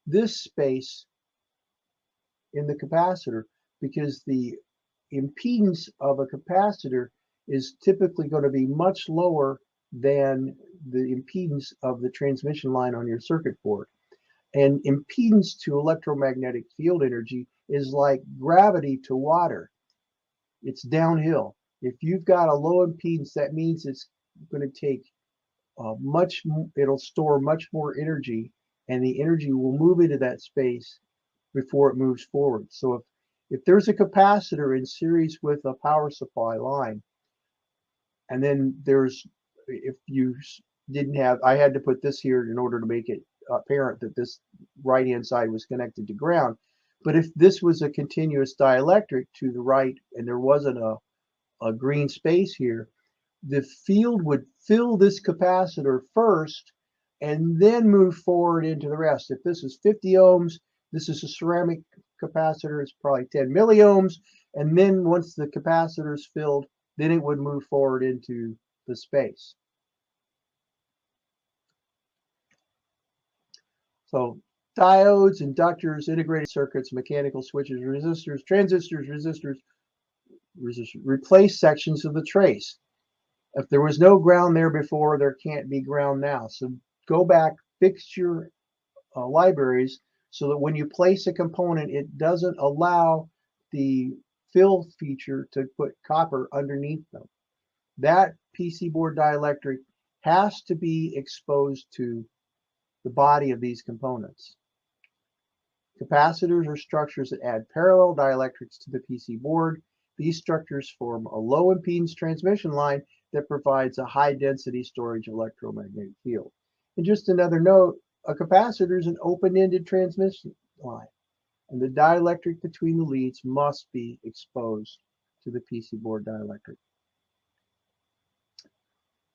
this space in the capacitor, because the impedance of a capacitor is typically going to be much lower than the impedance of the transmission line on your circuit board. And impedance to electromagnetic field energy is like gravity to water. It's downhill. If you've got a low impedance, that means it's going to take it'll store much more energy, and the energy will move into that space before it moves forward. So if there's a capacitor in series with a power supply line, and then if you didn't have, I had to put this here in order to make it apparent that this right hand side was connected to ground. But if this was a continuous dielectric to the right and there wasn't a green space here, the field would fill this capacitor first and then move forward into the rest. If this is 50 ohms, this is a ceramic capacitor, it's probably 10 milliohms. And then once the capacitor is filled, then it would move forward into the space. So diodes, inductors, integrated circuits, mechanical switches, resistors, transistors, resistors, replace sections of the trace. If there was no ground there before, there can't be ground now. So go back, fix your libraries so that when you place a component, it doesn't allow the fill feature to put copper underneath them. That PC board dielectric has to be exposed to the body of these components. Capacitors are structures that add parallel dielectrics to the PC board. These structures form a low impedance transmission line that provides a high density storage electromagnetic field. And just another note, a capacitor is an open-ended transmission line, and the dielectric between the leads must be exposed to the PC board dielectric.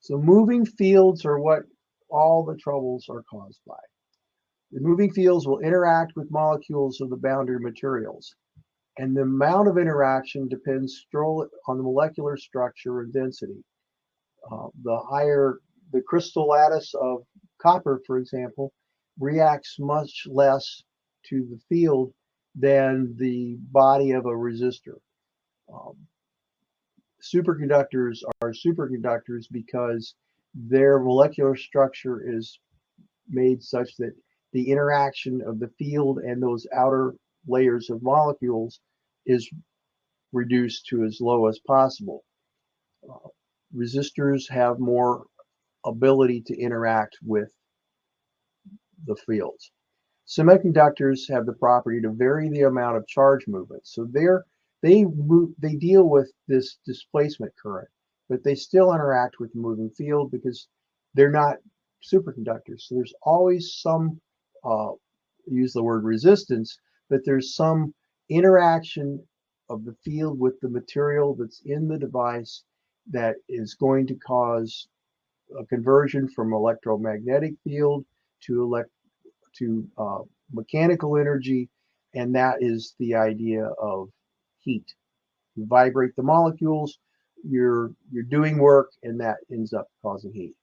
So moving fields are what all the troubles are caused by. The moving fields will interact with molecules of the boundary materials, and the amount of interaction depends on the molecular structure and density. The higher the crystal lattice of copper, for example, reacts much less to the field than the body of a resistor. Superconductors are superconductors because their molecular structure is made such that the interaction of the field and those outer layers of molecules is reduced to as low as possible. Resistors have more ability to interact with the fields. Semiconductors have the property to vary the amount of charge movement. So they deal with this displacement current, but they still interact with the moving field because they're not superconductors. So there's always some, use the word resistance, but there's some interaction of the field with the material that's in the device that is going to cause a conversion from electromagnetic field to mechanical energy, and that is the idea of heat. You vibrate the molecules, you're doing work, and that ends up causing heat.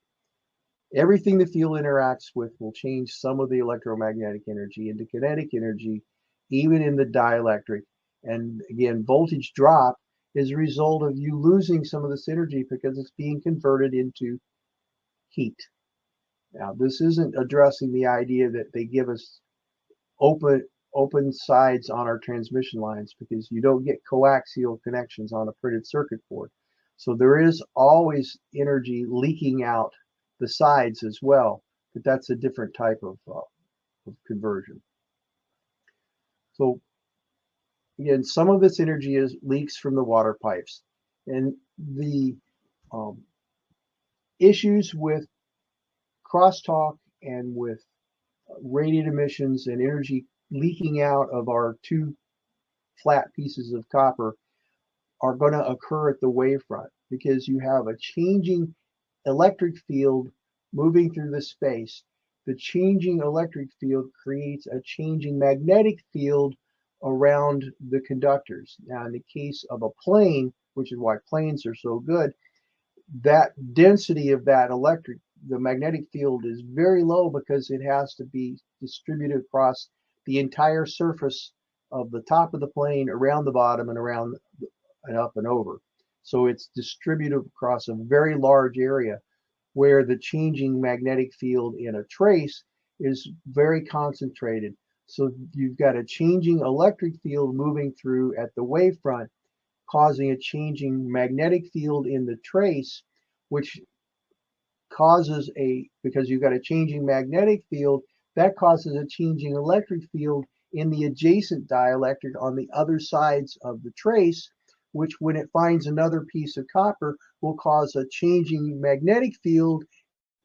Everything the field interacts with will change some of the electromagnetic energy into kinetic energy, even in the dielectric. And again, voltage drop is a result of you losing some of this energy because it's being converted into heat. Now, this isn't addressing the idea that they give us open sides on our transmission lines, because you don't get coaxial connections on a printed circuit board. So there is always energy leaking out the sides as well, but that's a different type of conversion. So again, some of this energy leaks from the water pipes, and the issues with crosstalk and with radiant emissions and energy leaking out of our two flat pieces of copper are going to occur at the wavefront because you have a changing electric field moving through the space. The changing electric field creates a changing magnetic field around the conductors. Now, in the case of a plane, which is why planes are so good, that density of that the magnetic field is very low because it has to be distributed across the entire surface of the top of the plane, around the bottom, and around and up and over. So it's distributed across a very large area where the changing magnetic field in a trace is very concentrated. So you've got a changing electric field moving through at the wavefront, causing a changing magnetic field in the trace, which causes because you've got a changing magnetic field, that causes a changing electric field in the adjacent dielectric on the other sides of the trace, which when it finds another piece of copper will cause a changing magnetic field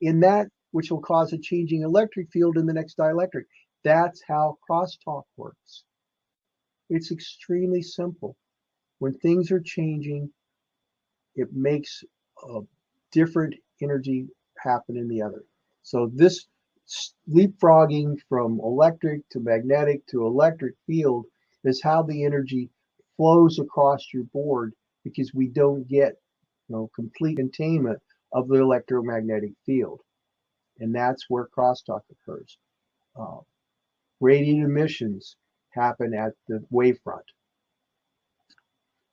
in that, which will cause a changing electric field in the next dielectric. That's how crosstalk works. It's extremely simple. When things are changing, it makes a different energy happen in the other. So this leapfrogging from electric to magnetic to electric field is how the energy flows across your board, because we don't get complete containment of the electromagnetic field. And that's where crosstalk occurs. Radiant emissions happen at the wavefront.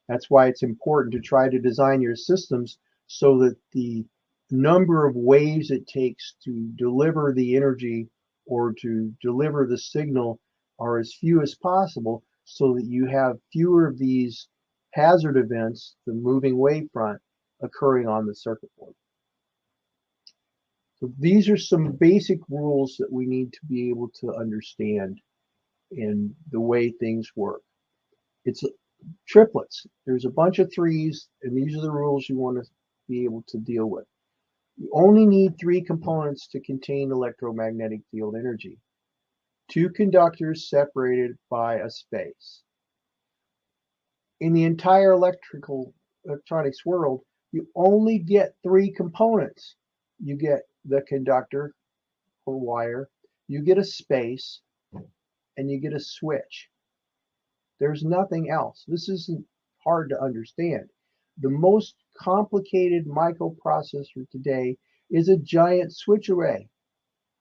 That's why it's important to try to design your systems so that the number of waves it takes to deliver the energy or to deliver the signal are as few as possible, so that you have fewer of these hazard events, the moving wavefront, occurring on the circuit board. So these are some basic rules that we need to be able to understand in the way things work. It's triplets. There's a bunch of threes, and these are the rules you want to be able to deal with. You only need 3 components to contain electromagnetic field energy. 2 conductors separated by a space. In the entire electronics world, you only get 3 components. You get the conductor or wire, you get a space, and you get a switch. There's nothing else. This isn't hard to understand. The most complicated microprocessor today is a giant switch array.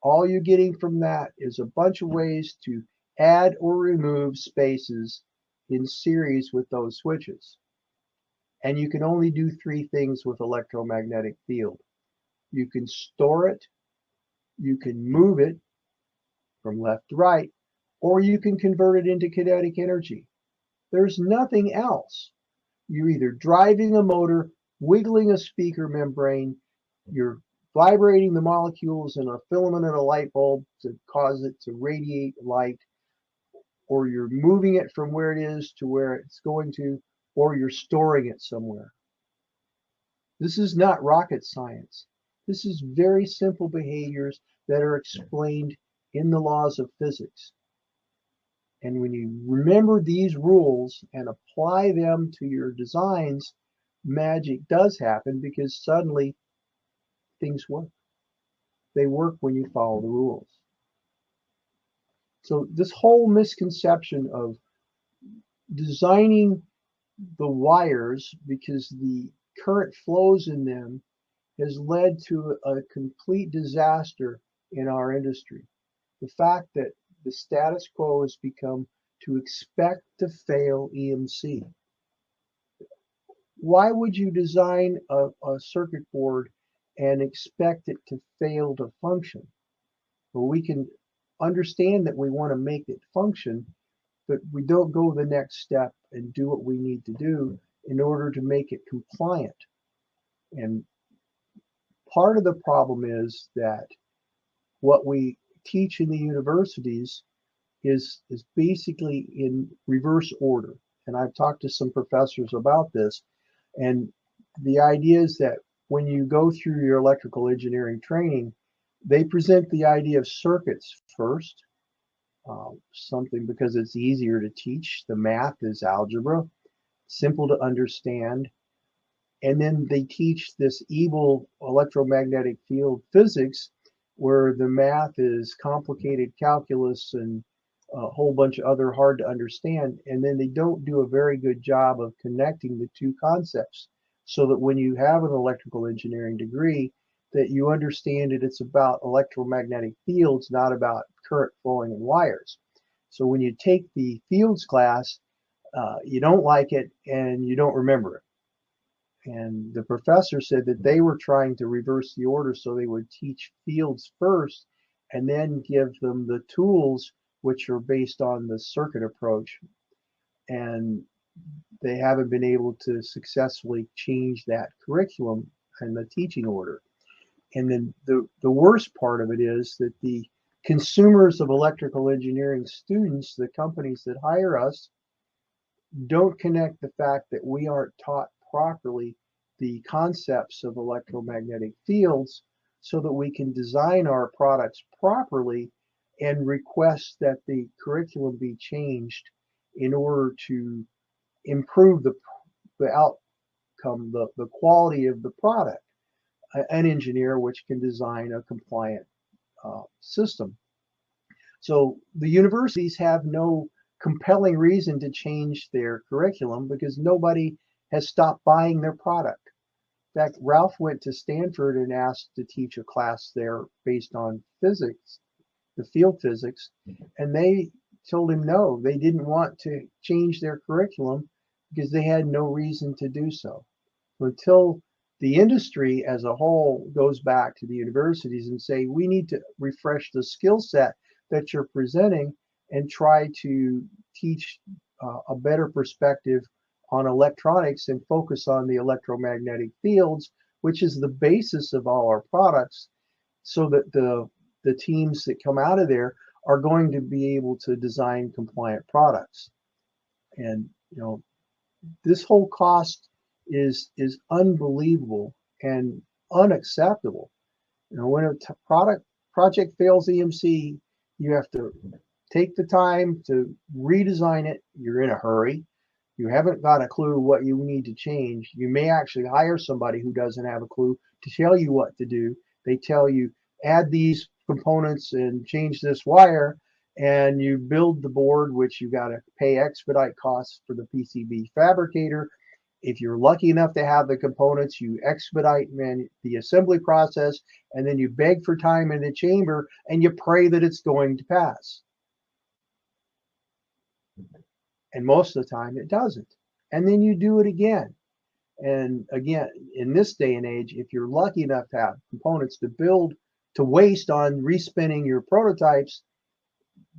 All you're getting from that is a bunch of ways to add or remove spaces in series with those switches. And you can only do 3 things with electromagnetic field. You can store it, you can move it from left to right, or you can convert it into kinetic energy. There's nothing else. You're either driving a motor, wiggling a speaker membrane, you're vibrating the molecules in a filament in a light bulb to cause it to radiate light, or you're moving it from where it is to where it's going to, or you're storing it somewhere. This is not rocket science. This is very simple behaviors that are explained in the laws of physics. And when you remember these rules and apply them to your designs, magic does happen, because suddenly things work. They work when you follow the rules. So this whole misconception of designing the wires because the current flows in them has led to a complete disaster in our industry. The fact that the status quo has become to expect to fail EMC. Why would you design a circuit board and expect it to fail to function? Well, we can understand that we want to make it function, but we don't go the next step and do what we need to do in order to make it compliant. And part of the problem is that what we teach in the universities is basically in reverse order. And I've talked to some professors about this. And the idea is that when you go through your electrical engineering training, they present the idea of circuits first, something because it's easier to teach. The math is algebra, simple to understand. And then they teach this evil electromagnetic field physics where the math is complicated calculus and a whole bunch of other hard to understand. And then they don't do a very good job of connecting the two concepts so that when you have an electrical engineering degree, that you understand that it's about electromagnetic fields, not about current flowing in wires. So when you take the fields class, you don't like it and you don't remember it. And the professor said that they were trying to reverse the order so they would teach fields first and then give them the tools which are based on the circuit approach. And they haven't been able to successfully change that curriculum and the teaching order. And then the worst part of it is that the consumers of electrical engineering students, the companies that hire us, don't connect the fact that we aren't taught properly the concepts of electromagnetic fields so that we can design our products properly and request that the curriculum be changed in order to improve the outcome, the quality of the product. An engineer which can design a compliant system. So the universities have no compelling reason to change their curriculum because nobody has stopped buying their product. In fact, Ralph went to Stanford and asked to teach a class there based on physics, the field physics, and they told him no, they didn't want to change their curriculum because they had no reason to do so. Until the industry as a whole goes back to the universities and say, we need to refresh the skill set that you're presenting and try to teach a better perspective on electronics and focus on the electromagnetic fields, which is the basis of all our products, so that the teams that come out of there are going to be able to design compliant products. And this whole cost is unbelievable and unacceptable. When a project fails EMC, you have to take the time to redesign it. You're in a hurry. You haven't got a clue what you need to change. You may actually hire somebody who doesn't have a clue to tell you what to do. They tell you, add these components and change this wire, and you build the board, which you got to pay expedite costs for the PCB fabricator. If you're lucky enough to have the components, you expedite the assembly process, and then you beg for time in the chamber, and you pray that it's going to pass. And most of the time, it doesn't. And then you do it again. And again, in this day and age, if you're lucky enough to have components to waste on respinning your prototypes,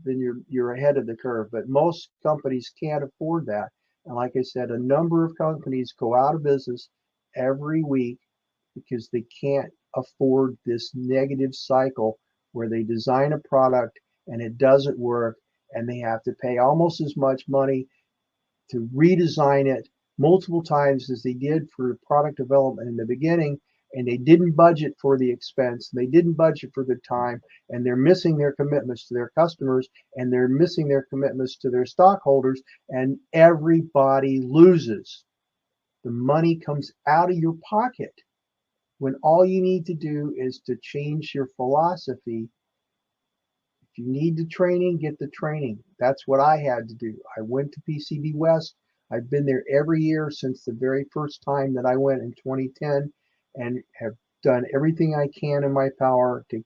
then you're ahead of the curve. But most companies can't afford that. And like I said, a number of companies go out of business every week because they can't afford this negative cycle where they design a product and it doesn't work, and they have to pay almost as much money to redesign it multiple times as they did for product development in the beginning, and they didn't budget for the expense, and they didn't budget for the time, and they're missing their commitments to their customers, and they're missing their commitments to their stockholders, and everybody loses. The money comes out of your pocket when all you need to do is to change your philosophy. If you need the training, get the training. That's what I had to do. I went to PCB West. I've been there every year since the very first time that I went in 2010, and have done everything I can in my power to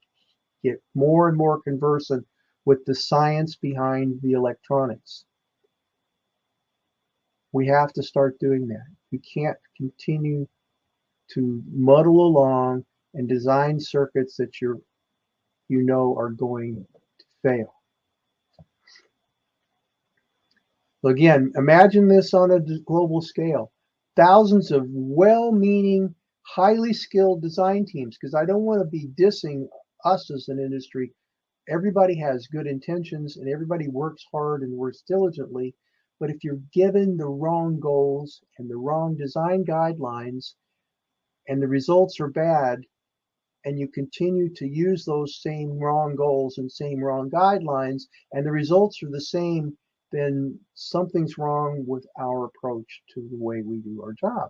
get more and more conversant with the science behind the electronics. We have to start doing that. You can't continue to muddle along and design circuits that you know are going to fail. So again, imagine this on a global scale. Thousands of well-meaning, highly skilled design teams, because I don't want to be dissing us as an industry. Everybody has good intentions and everybody works hard and works diligently. But if you're given the wrong goals and the wrong design guidelines and the results are bad, and you continue to use those same wrong goals and same wrong guidelines, and the results are the same, then something's wrong with our approach to the way we do our job.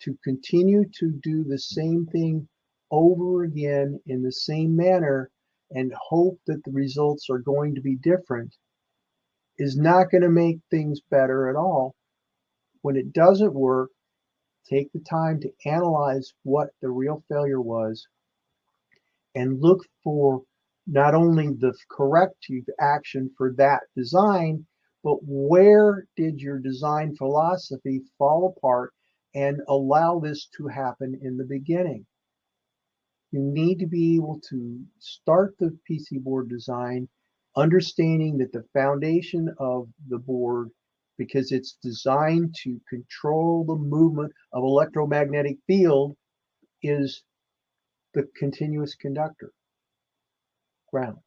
To continue to do the same thing over again in the same manner and hope that the results are going to be different is not going to make things better at all. When it doesn't work, take the time to analyze what the real failure was and look for not only the corrective action for that design, but where did your design philosophy fall apart and allow this to happen in the beginning. You need to be able to start the PC board design understanding that the foundation of the board, because it's designed to control the movement of electromagnetic field, is the continuous conductor, ground.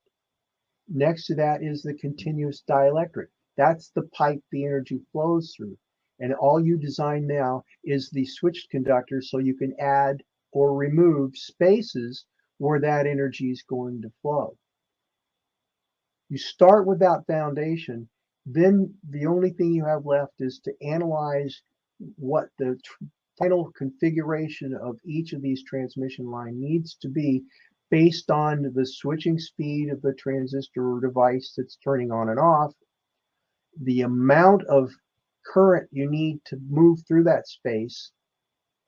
Next to that is the continuous dielectric. That's the pipe the energy flows through. And all you design now is the switched conductor so you can add or remove spaces where that energy is going to flow. You start with that foundation, then the only thing you have left is to analyze what the final configuration of each of these transmission line needs to be based on the switching speed of the transistor or device that's turning on and off, the amount of current you need to move through that space.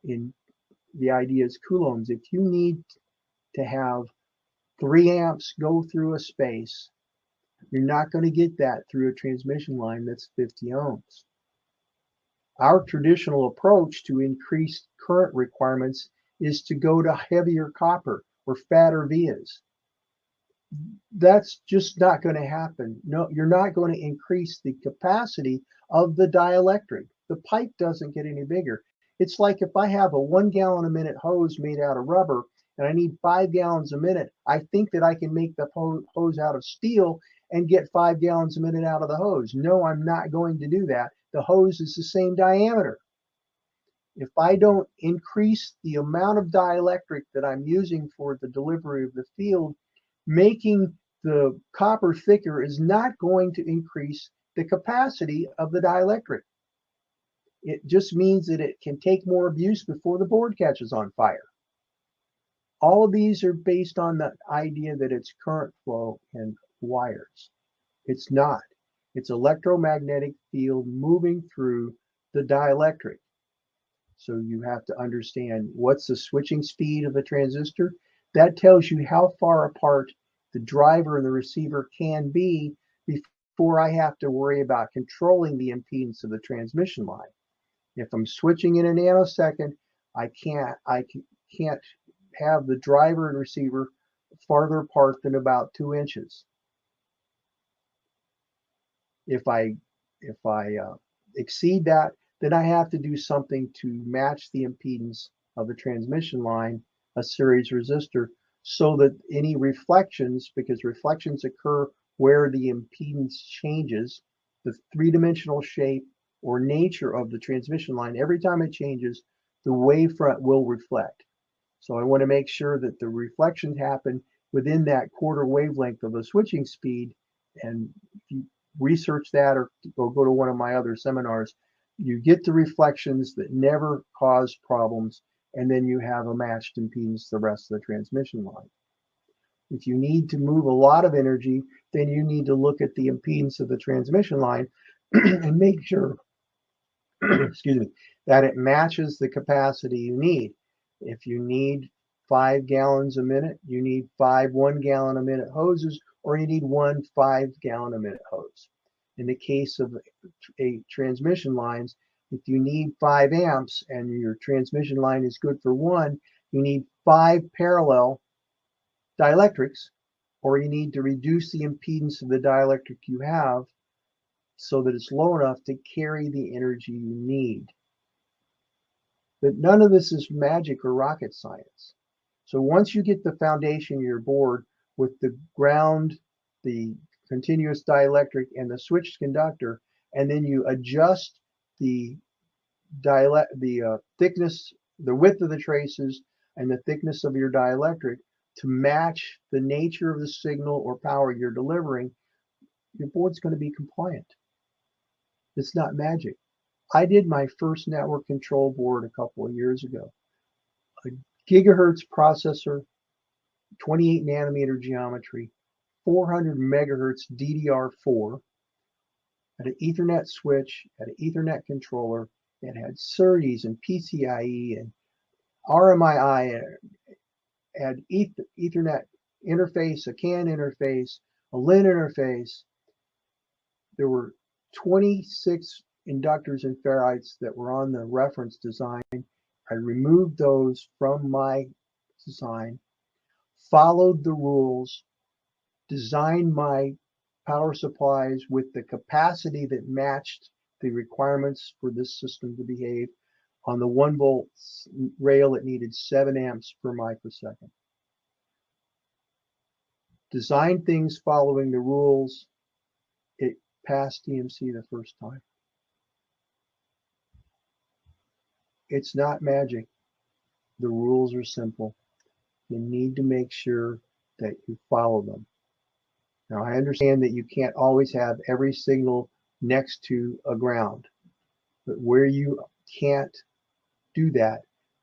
In the idea is coulombs. If you need to have 3 amps go through a space, you're not going to get that through a transmission line that's 50 ohms. Our traditional approach to increased current requirements is to go to heavier copper or fatter vias. That's just not going to happen. No, you're not going to increase the capacity of the dielectric. The pipe doesn't get any bigger. It's like if I have a 1 gallon a minute hose made out of rubber and I need 5 gallons a minute, I think that I can make the hose out of steel and get 5 gallons a minute out of the hose. No, I'm not going to do that. The hose is the same diameter. If I don't increase the amount of dielectric that I'm using for the delivery of the field, making the copper thicker is not going to increase the capacity of the dielectric. It just means that it can take more abuse before the board catches on fire. All of these are based on the idea that it's current flow in wires. It's not. It's electromagnetic field moving through the dielectric. So you have to understand what's the switching speed of the transistor. That tells you how far apart the driver and the receiver can be before I have to worry about controlling the impedance of the transmission line. If I'm switching in a nanosecond, I can't have the driver and receiver farther apart than about 2 inches. If I exceed that, then I have to do something to match the impedance of the transmission line, a series resistor, so that any reflections, because reflections occur where the impedance changes, the 3-dimensional shape or nature of the transmission line, every time it changes, the wavefront will reflect. So I want to make sure that the reflections happen within that quarter wavelength of the switching speed. And if you research that or go to one of my other seminars, you get the reflections that never cause problems, and then you have a matched impedance to the rest of the transmission line. If you need to move a lot of energy, then you need to look at the impedance of the transmission line and make sure excuse me, that it matches the capacity you need. If you need 5 gallons a minute, you need 5 1-gallon a minute hoses, or you need 1 5-gallon a minute hose. In the case of transmission lines, if you need 5 amps and your transmission line is good for 1, you need 5 parallel dielectrics, or you need to reduce the impedance of the dielectric you have so that it's low enough to carry the energy you need. But none of this is magic or rocket science. So once you get the foundation of your board with the ground, the continuous dielectric, and the switched conductor, and then you adjust the thickness, the width of the traces, and the thickness of your dielectric to match the nature of the signal or power you're delivering, your board's going to be compliant. It's not magic. I did my first network control board a couple of years ago. A gigahertz processor, 28 nanometer geometry, 400 megahertz DDR4, had an Ethernet switch, had an Ethernet controller, it had SerDes and PCIe and RMII, had Ethernet interface, a CAN interface, a LIN interface. There were 26 inductors and ferrites that were on the reference design. I removed those from my design, followed the rules, designed my power supplies with the capacity that matched the requirements for this system to behave. On the 1 volt rail, it needed 7 amps per microsecond. Designed things following the rules. It passed DMC the first time. It's not magic. The rules are simple. You need to make sure that you follow them. Now, I understand that you can't always have every signal next to a ground, but where you can't do that,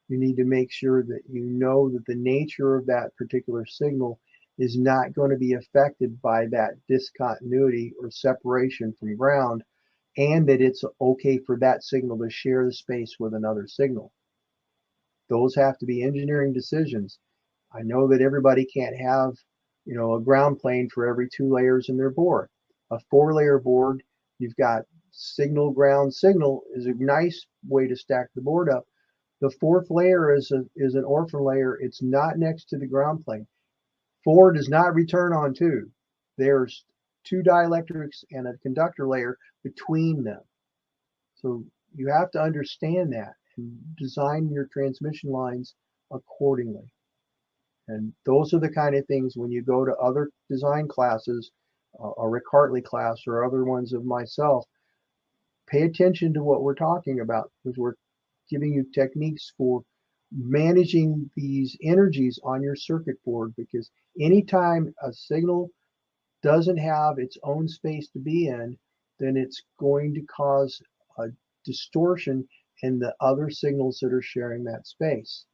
you need to make sure that you know that the nature of that particular signal is not going to be affected by that discontinuity or separation from ground, and that it's okay for that signal to share the space with another signal. Those have to be engineering decisions. I know that everybody can't have, a ground plane for every 2 layers in their board. A 4-layer board, you've got signal, ground, signal is a nice way to stack the board up. The 4th layer is an orphan layer. It's not next to the ground plane. 4 does not return on 2. There's 2 dielectrics and a conductor layer between them. So you have to understand that and design your transmission lines accordingly. And those are the kind of things when you go to other design classes, a Rick Hartley class or other ones of myself, pay attention to what we're talking about, because we're giving you techniques for managing these energies on your circuit board, because anytime a signal doesn't have its own space to be in, then it's going to cause a distortion in the other signals that are sharing that space.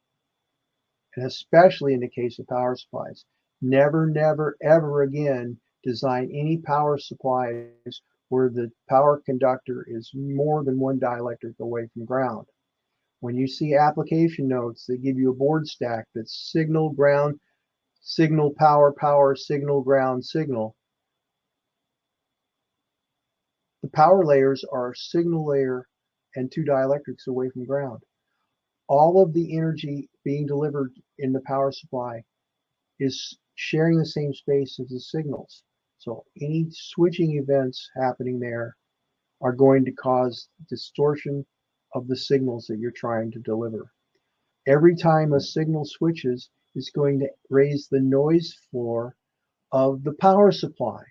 And especially in the case of power supplies, never, never, ever again design any power supplies where the power conductor is more than 1 dielectric away from ground. When you see application notes, they give you a board stack that's signal, ground, signal, power, power, signal, ground, signal. The power layers are a signal layer and 2 dielectrics away from ground. All of the energy being delivered in the power supply is sharing the same space as the signals. So any switching events happening there are going to cause distortion of the signals that you're trying to deliver. Every time a signal switches, it's going to raise the noise floor of the power supply.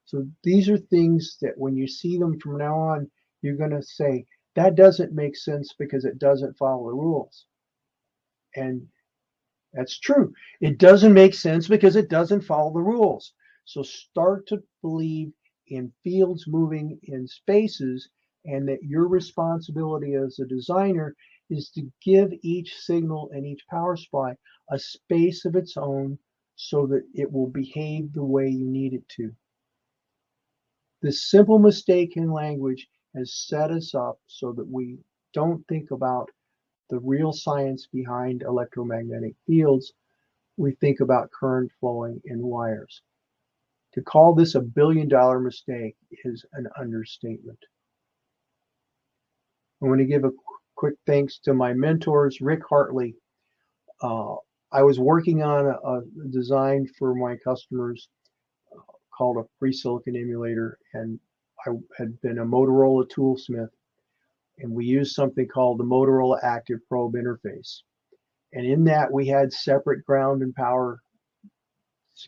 So these are things that when you see them from now on, you're going to say, that doesn't make sense because it doesn't follow the rules. And that's true. It doesn't make sense because it doesn't follow the rules. So start to believe in fields moving in spaces, and that your responsibility as a designer is to give each signal and each power supply a space of its own so that it will behave the way you need it to. This simple mistake in language has set us up so that we don't think about the real science behind electromagnetic fields. We think about current flowing in wires. To call this a billion-dollar mistake is an understatement. I want to give a quick thanks to my mentors, Rick Hartley. I was working on a design for my customers called a pre-silicon emulator, and I had been a Motorola toolsmith, and we used something called the Motorola Active Probe Interface. And in that, we had separate ground and power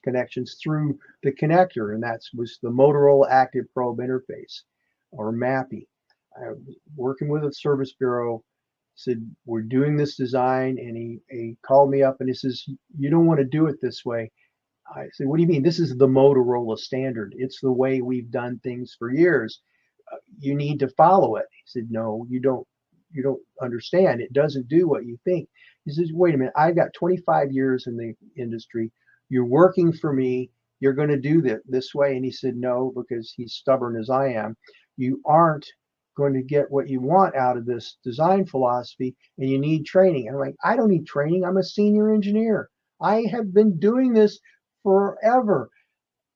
connections through the connector, and that was the Motorola Active Probe Interface, or MAPI. I was working with a service bureau, said, we're doing this design, and he called me up and he says, you don't want to do it this way. I said, what do you mean? This is the Motorola standard. It's the way we've done things for years. You need to follow it. He said, no, you don't understand. It doesn't do what you think. He says, wait a minute, I've got 25 years in the industry. You're working for me. You're going to do that this way. And he said, no, because he's stubborn as I am. You aren't going to get what you want out of this design philosophy, and you need training. And I'm like, I don't need training. I'm a senior engineer. I have been doing this forever.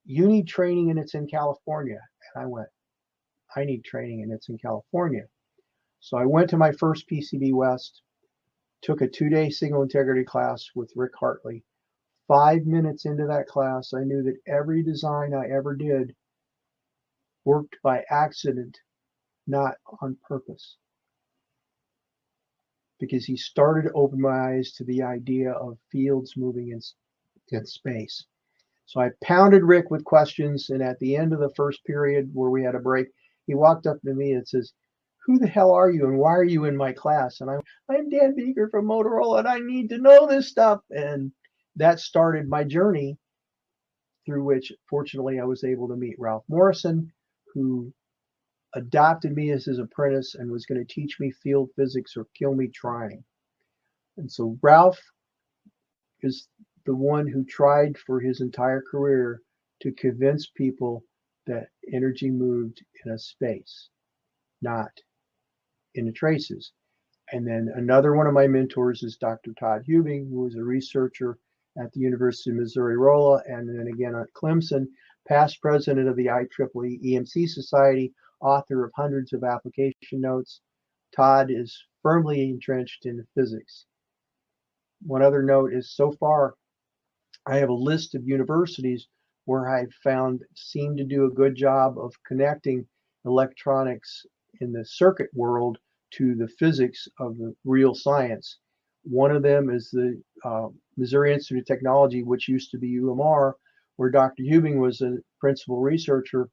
You need training, and it's in California. And I went, I need training, and it's in California. So I went to my first PCB West, took a 2-day signal integrity class with Rick Hartley. 5 minutes into that class, I knew that every design I ever did worked by accident, not on purpose. Because he started to open my eyes to the idea of fields moving in space. So I pounded Rick with questions, and at the end of the first period where we had a break, he walked up to me and says, who the hell are you, and why are you in my class? And I'm Dan Beeker from Motorola, and I need to know this stuff. And that started my journey, through which, fortunately, I was able to meet Ralph Morrison, who adopted me as his apprentice and was going to teach me field physics or kill me trying. And so Ralph is the one who tried for his entire career to convince people that energy moved in a space, not in the traces. And then another one of my mentors is Dr. Todd Hubing, who was a researcher at the University of Missouri-Rolla, and then again at Clemson, past president of the IEEE EMC Society, author of hundreds of application notes. Todd is firmly entrenched in physics. One other note is, so far, I have a list of universities where I've found seem to do a good job of connecting electronics in the circuit world to the physics of the real science. One of them is the Missouri Institute of Technology, which used to be UMR, where Dr. Hubing was a principal researcher.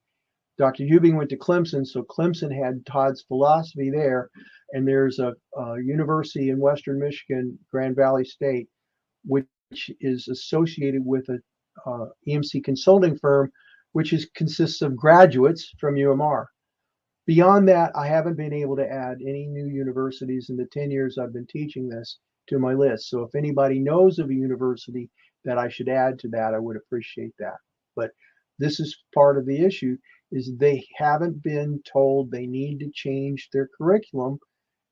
Dr. Hubing went to Clemson, so Clemson had Todd's philosophy there. And there's a university in Western Michigan, Grand Valley State, which is associated with a EMC consulting firm, which consists of graduates from UMR. Beyond that, I haven't been able to add any new universities in the 10 years I've been teaching this to my list. So if anybody knows of a university that I should add to that, I would appreciate that. But this is part of the issue, is they haven't been told they need to change their curriculum,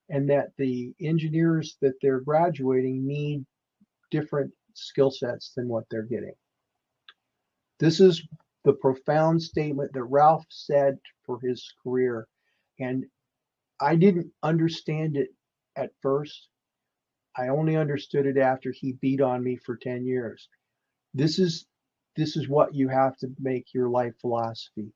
and that the engineers that they're graduating need different skill sets than what they're getting. This is the profound statement that Ralph said for his career. And I didn't understand it at first. I only understood it after he beat on me for 10 years. This is what you have to make your life philosophy.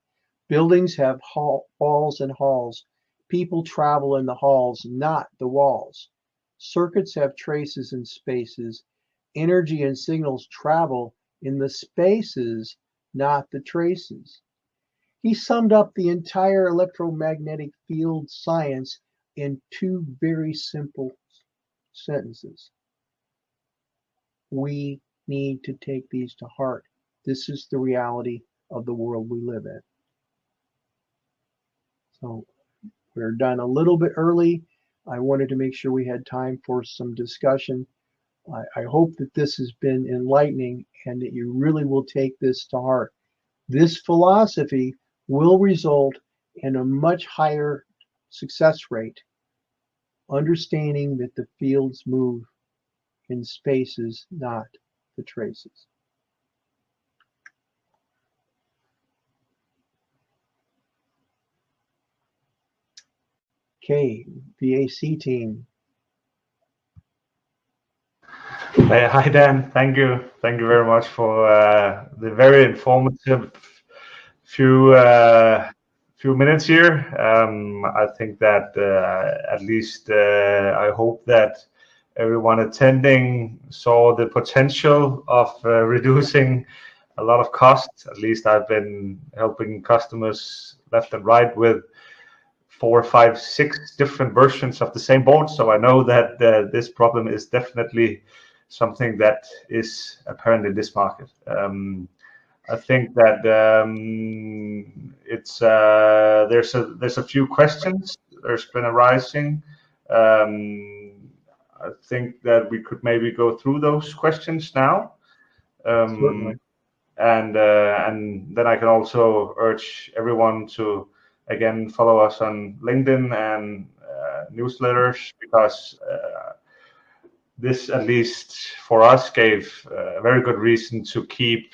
Buildings have halls and halls. People travel in the halls, not the walls. Circuits have traces and spaces. Energy and signals travel in the spaces, not the traces. He summed up the entire electromagnetic field science in 2 very simple sentences. We need to take these to heart. This is the reality of the world we live in. So we're done a little bit early. I wanted to make sure we had time for some discussion. I hope that this has been enlightening and that you really will take this to heart. This philosophy will result in a much higher success rate, understanding that the fields move in spaces, not the traces. Okay, VAC team. Hey, hi Dan, thank you very much for the very informative few minutes here. I think that at least I hope that everyone attending saw the potential of reducing a lot of costs. At least I've been helping customers left and right with 4, 5, 6 different versions of the same board. So I know that this problem is definitely something that is apparent in this market. I think that it's there's a few questions there's been arising. I think that we could maybe go through those questions now. Certainly. And then I can also urge everyone to again follow us on LinkedIn and newsletters, because this, at least for us, gave a very good reason to keep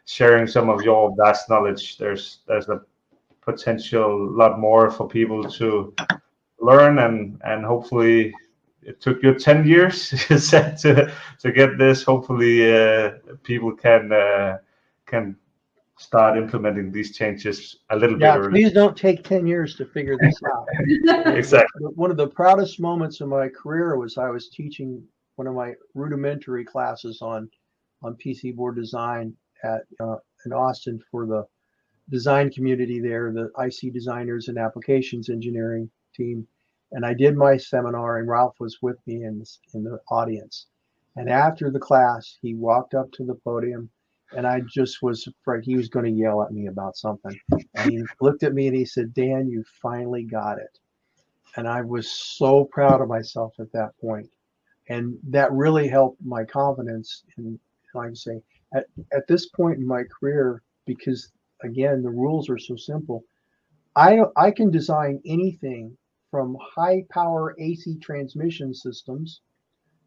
sharing some of your vast knowledge. There's a potential lot more for people to learn, and hopefully it took you 10 years you said to get this. Hopefully people can start implementing these changes a little bit early. Please don't take 10 years to figure this out. Exactly. One of the proudest moments of my career was I was teaching one of my rudimentary classes on PC board design in Austin for the design community there, the IC designers and applications engineering team. And I did my seminar, and Ralph was with me in the audience. And after the class, he walked up to the podium, and I just was afraid he was going to yell at me about something. And he looked at me and he said, "Dan, you finally got it." And I was so proud of myself at that point. And that really helped my confidence. And like I say, at this point in my career, because again, the rules are so simple, I can design anything from high power AC transmission systems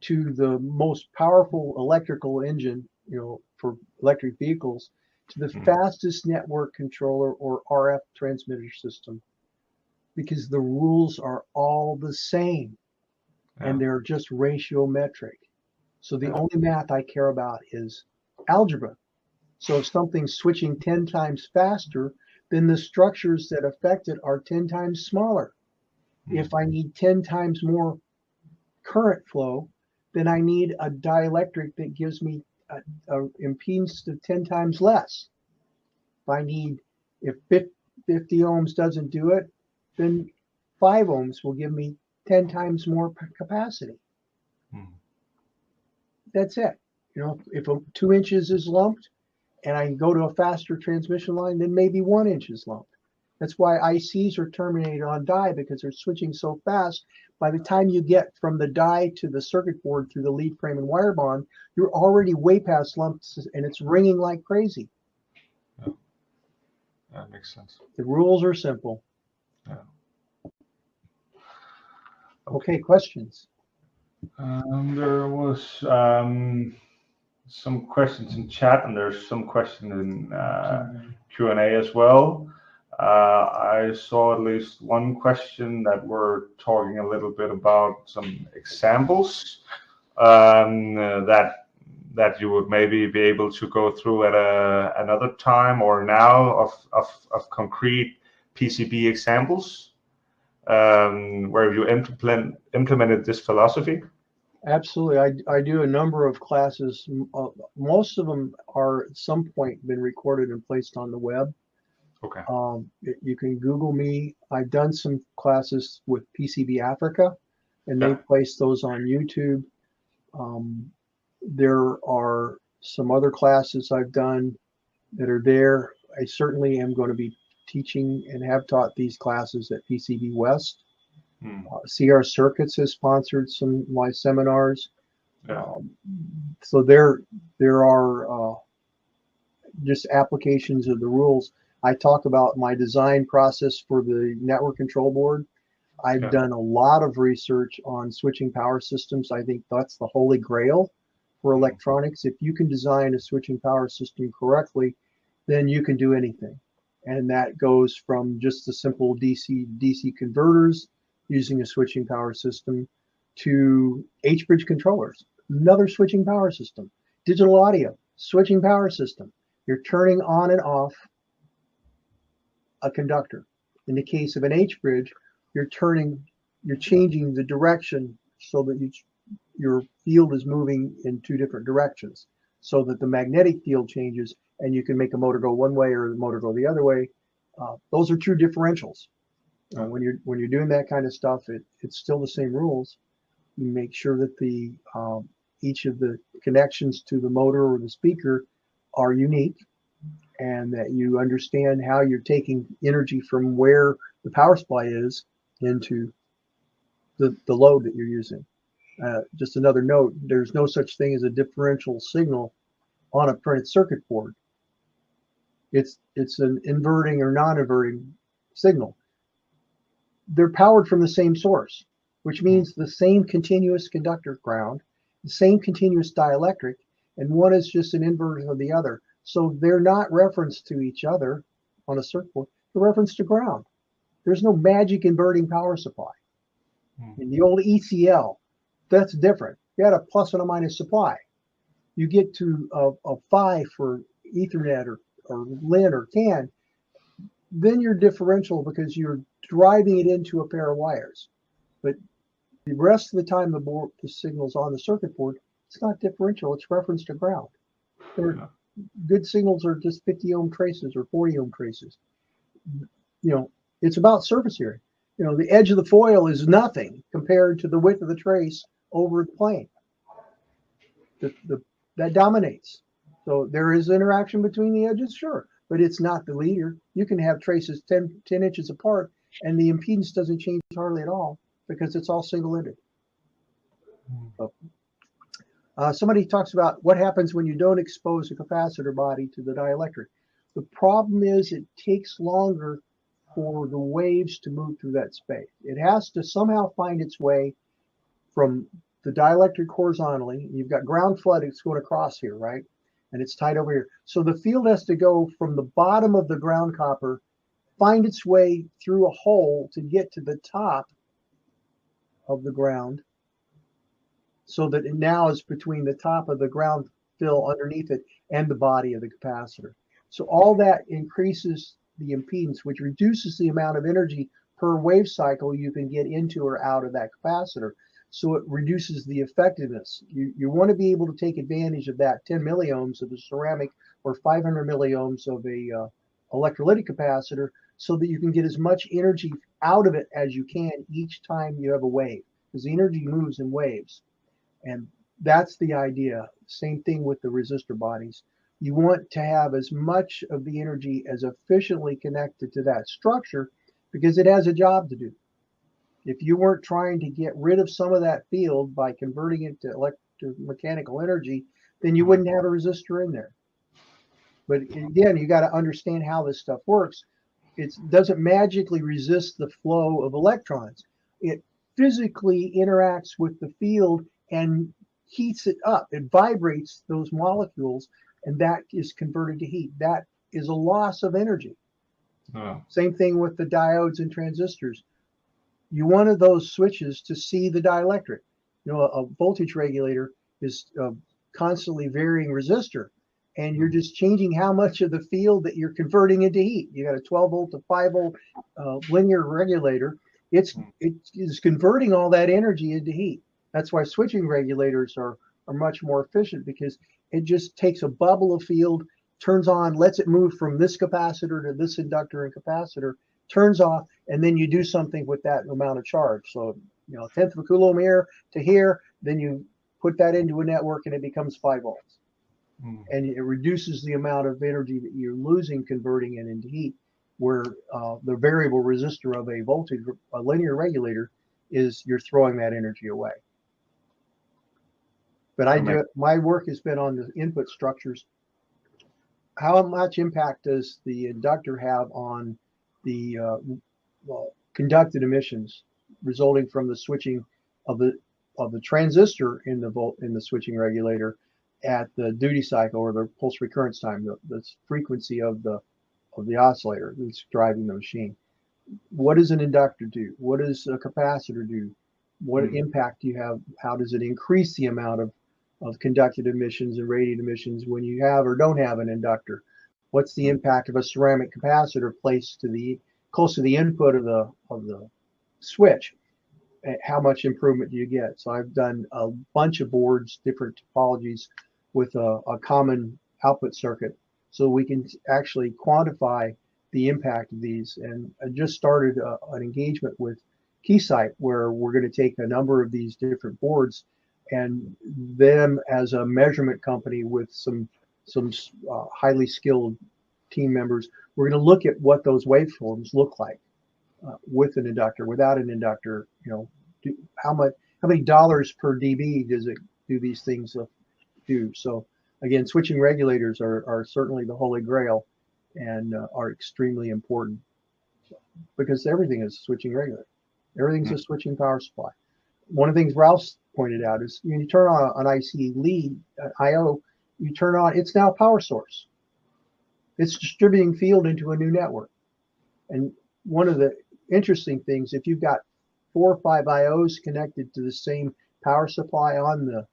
to the most powerful electrical engine, for electric vehicles, to the fastest network controller or RF transmitter system, because the rules are all the same and they're just ratiometric. So the only math I care about is algebra. So if something's switching 10 times faster, then the structures that affect it are 10 times smaller. If I need 10 times more current flow, then I need a dielectric that gives me a impedance to 10 times less. If 50 ohms doesn't do it, then 5 ohms will give me 10 times more capacity. That's it. If 2 inches is lumped and I go to a faster transmission line, then maybe 1 inch is lumped. That's why ICs are terminated on die, because they're switching so fast. By the time you get from the die to the circuit board through the lead frame and wire bond, you're already way past lumps, and it's ringing like crazy. Yeah. That makes sense. The rules are simple. Yeah. Okay, questions? There was some questions in chat, and there's some questions in Q&A as well. I saw at least one question that we're talking a little bit about some examples that you would maybe be able to go through at another time or now of concrete PCB examples where you implemented this philosophy. Absolutely. I do a number of classes. Most of them are at some point been recorded and placed on the web. Okay. You can Google me. I've done some classes with PCB Africa, and they place those on YouTube. There are some other classes I've done that are there. I certainly am going to be teaching and have taught these classes at PCB West. CR Circuits has sponsored some of my seminars. So there are just applications of the rules. I talk about my design process for the network control board. I've done a lot of research on switching power systems. I think that's the holy grail for electronics. If you can design a switching power system correctly, then you can do anything. And that goes from just the simple DC converters using a switching power system to H-bridge controllers, another switching power system. Digital audio, switching power system. You're turning on and off a conductor. In the case of an H-bridge, you're changing the direction so that your field is moving in 2 different directions, so that the magnetic field changes and you can make a motor go one way or the motor go the other way. Those are true differentials. When you're doing that kind of stuff, it's still the same rules. You make sure that the each of the connections to the motor or the speaker are unique, and that you understand how you're taking energy from where the power supply is into the load that you're using. Just another note, there's no such thing as a differential signal on a printed circuit board. It's an inverting or non-inverting signal. They're powered from the same source, which means the same continuous conductor ground, the same continuous dielectric, and one is just an inversion of the other. So they're not referenced to each other on a circuit board. They're referenced to ground. There's no magic inverting power supply. In the old ECL, that's different. You had a plus and a minus supply. You get to a 5 for Ethernet or LIN or CAN, then you're differential because you're driving it into a pair of wires. But the rest of the time the signal's on the circuit board, it's not differential, it's referenced to ground. Good signals are just 50 ohm traces or 40 ohm traces. It's about surface area. The edge of the foil is nothing compared to the width of the trace over the plane. That dominates. So there is interaction between the edges, sure, but it's not the leader. You can have traces 10 inches apart, and the impedance doesn't change hardly at all because it's all single-ended. So, somebody talks about what happens when you don't expose a capacitor body to the dielectric. The problem is it takes longer for the waves to move through that space. It has to somehow find its way from the dielectric horizontally. You've got ground flood, it's going across here, right? And it's tied over here. So the field has to go from the bottom of the ground copper, find its way through a hole to get to the top of the ground, so that it now is between the top of the ground fill underneath it and the body of the capacitor. So all that increases the impedance, which reduces the amount of energy per wave cycle you can get into or out of that capacitor. So it reduces the effectiveness. You want to be able to take advantage of that 10 milliohms of a ceramic or 500 milliohms of a electrolytic capacitor, so that you can get as much energy out of it as you can each time you have a wave, because the energy moves in waves. And that's the idea. Same thing with the resistor bodies. You want to have as much of the energy as efficiently connected to that structure, because it has a job to do. If you weren't trying to get rid of some of that field by converting it to electromechanical energy, then you wouldn't have a resistor in there. But again, you got to understand how this stuff works. It doesn't magically resist the flow of electrons. It physically interacts with the field and heats it up. It vibrates those molecules, and that is converted to heat. That is a loss of energy. Oh. Same thing with the diodes and transistors. You wanted those switches to see the dielectric. A voltage regulator is a constantly varying resistor, and you're just changing how much of the field that you're converting into heat. You got a 12 volt to 5 volt linear regulator. It is converting all that energy into heat. That's why switching regulators are much more efficient, because it just takes a bubble of field, turns on, lets it move from this capacitor to this inductor and capacitor, turns off, and then you do something with that amount of charge. So, a tenth of a coulomb here to here, then you put that into a network and it becomes 5 volts. And it reduces the amount of energy that you're losing converting it into heat, where the variable resistor of a linear regulator is you're throwing that energy away. But my work has been on the input structures. How much impact does the inductor have on the conducted emissions resulting from the switching of the transistor in the switching regulator at the duty cycle, or the pulse recurrence time, the frequency of the oscillator that's driving the machine? What does an inductor do? What does a capacitor do? What impact do you have? How does it increase the amount of conducted emissions and radiated emissions when you have or don't have an inductor? What's the impact of a ceramic capacitor placed close to the input of the switch? How much improvement do you get? So I've done a bunch of boards, different topologies, with a common output circuit, so we can actually quantify the impact of these. And I just started an engagement with Keysight where we're going to take a number of these different boards and them as a measurement company with some highly skilled team members. We're going to look at what those waveforms look like with an inductor, without an inductor. How many dollars per dB do these things do? So again, switching regulators are certainly the holy grail and are extremely important because everything is switching regulator. Everything's a switching power supply. One of the things Ralph's pointed out is when you turn on an IC lead, IO, you turn on, it's now a power source. It's distributing field into a new network. And one of the interesting things, if you've got 4 or 5 IOs connected to the same power supply on the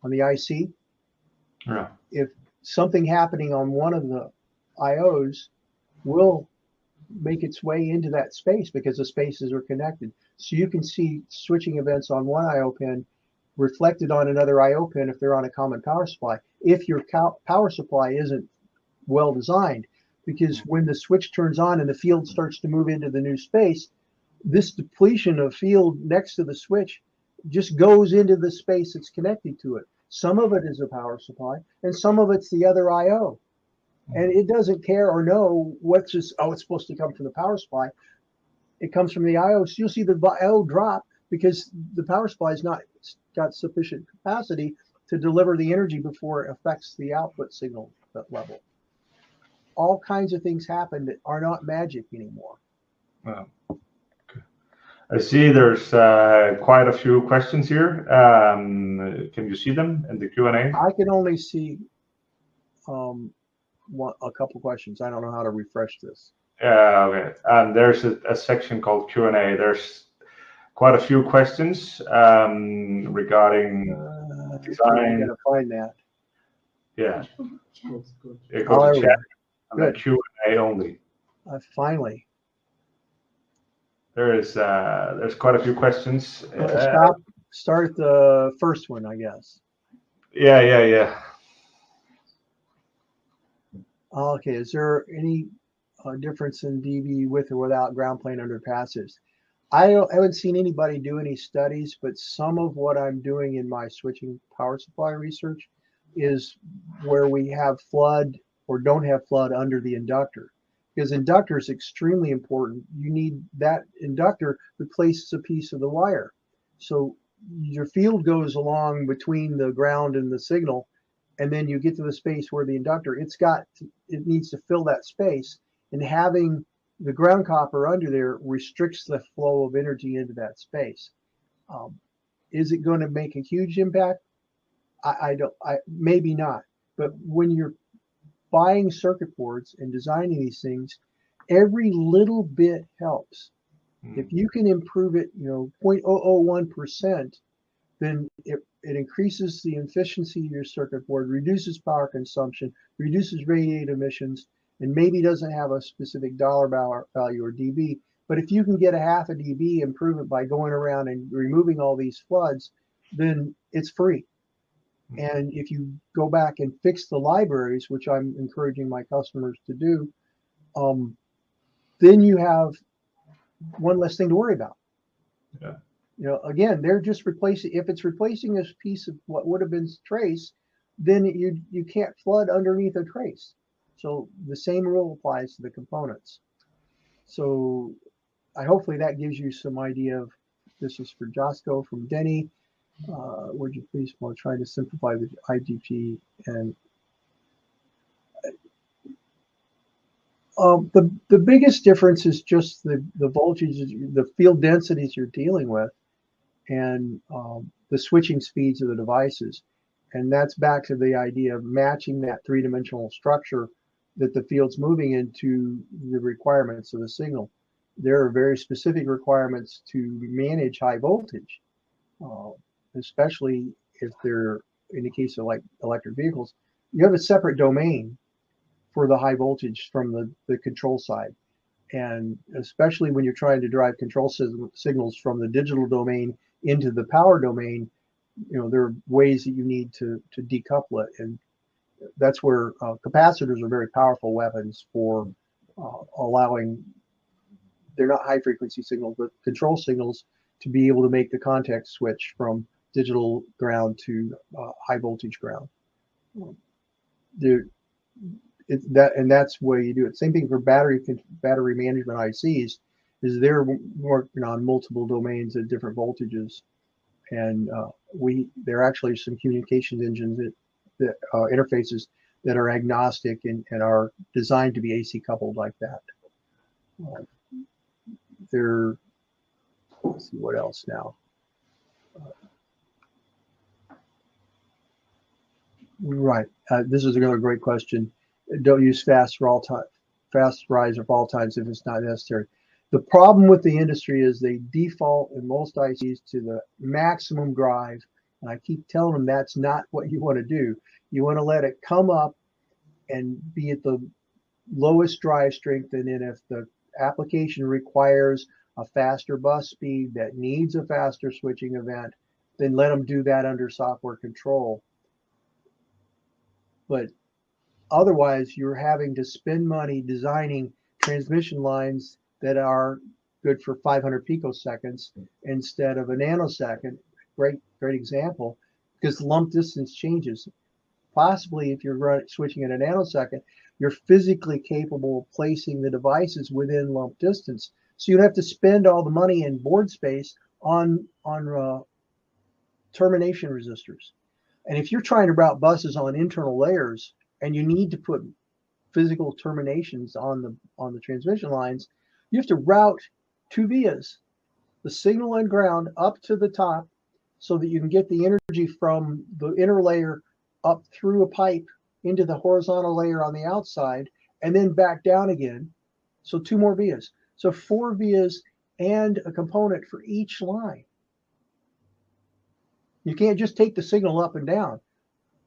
IC, Yeah. if something happening on one of the IOs will make its way into that space because the spaces are connected. So you can see switching events on one IO pin reflected on another IO pin if they're on a common power supply, if your power supply isn't well designed. Because when the switch turns on and the field starts to move into the new space, this depletion of field next to the switch just goes into the space that's connected to it. Some of it is a power supply and some of it's the other IO. And it doesn't care or know what's just, it's supposed to come from the power supply. It comes from the IO. So you'll see the IO drop because the power supply has not got sufficient capacity to deliver the energy before it affects the output signal level. All kinds of things happen that are not magic anymore. Wow. Okay. I see there's quite a few questions here. Can you see them in the Q&A? I can only see a couple questions. I don't know how to refresh this. Okay. And there's a section called Q&A. There's quite a few questions regarding design. I gotta find that. Yeah. There Go to we chat go. and then Q&A only. Finally. There's quite a few questions. Start the first one, I guess. Yeah. Okay, is there any difference in dB with or without ground plane under passives? I haven't seen anybody do any studies, but some of what I'm doing in my switching power supply research is where we have flood or don't have flood under the inductor. Because inductor is extremely important. You need that inductor replaces a piece of the wire. So your field goes along between the ground and the signal, and then you get to the space where the inductor, it needs to fill that space, and having the ground copper under there restricts the flow of energy into that space. Is it going to make a huge impact? Maybe not. But when you're buying circuit boards and designing these things, every little bit helps. If you can improve it, 0.001%, then it increases the efficiency of your circuit board, reduces power consumption, reduces radiative emissions, and maybe doesn't have a specific dollar value or dB. But if you can get a half a dB improvement by going around and removing all these floods, then it's free. And if you go back and fix the libraries, which I'm encouraging my customers to do, then you have one less thing to worry about. Yeah. Again, they're just replacing. If it's replacing a piece of what would have been trace, then you can't flood underneath a trace. So the same rule applies to the components. So hopefully that gives you some idea of. This is for Josco from Denny. Would you please try to simplify the IGP and the biggest difference is just the voltages, the field densities you're dealing with, and the switching speeds of the devices. And that's back to the idea of matching that three-dimensional structure that the field's moving into the requirements of the signal. There are very specific requirements to manage high voltage, especially if they're, in the case of like electric vehicles, you have a separate domain for the high voltage from the control side. And especially when you're trying to drive control signals from the digital domain into the power domain, there are ways that you need to decouple it. And that's where capacitors are very powerful weapons for allowing, they're not high frequency signals, but control signals to be able to make the context switch from digital ground to high voltage ground. That's where you do it. Same thing for battery management ICs, is they're working on multiple domains at different voltages, and there are actually some communications engines that interfaces that are agnostic and are designed to be AC coupled like that. Let's see what else now. Right. This is another great question. Don't use fast rise or fall times if it's not necessary. The problem with the industry is they default in most ICs to the maximum drive. And I keep telling them that's not what you want to do. You want to let it come up and be at the lowest drive strength. And then if the application requires a faster bus speed that needs a faster switching event, then let them do that under software control. But otherwise, you're having to spend money designing transmission lines that are good for 500 picoseconds instead of a nanosecond. Great example, because lump distance changes. Possibly, if you're switching at a nanosecond, you're physically capable of placing the devices within lump distance. So you'd have to spend all the money in board space on termination resistors. And if you're trying to route buses on internal layers and you need to put physical terminations on the transmission lines, you have to route two vias, the signal and ground up to the top, so that you can get the energy from the inner layer up through a pipe into the horizontal layer on the outside, and then back down again. So two more vias. So 4 vias and a component for each line. You can't just take the signal up and down.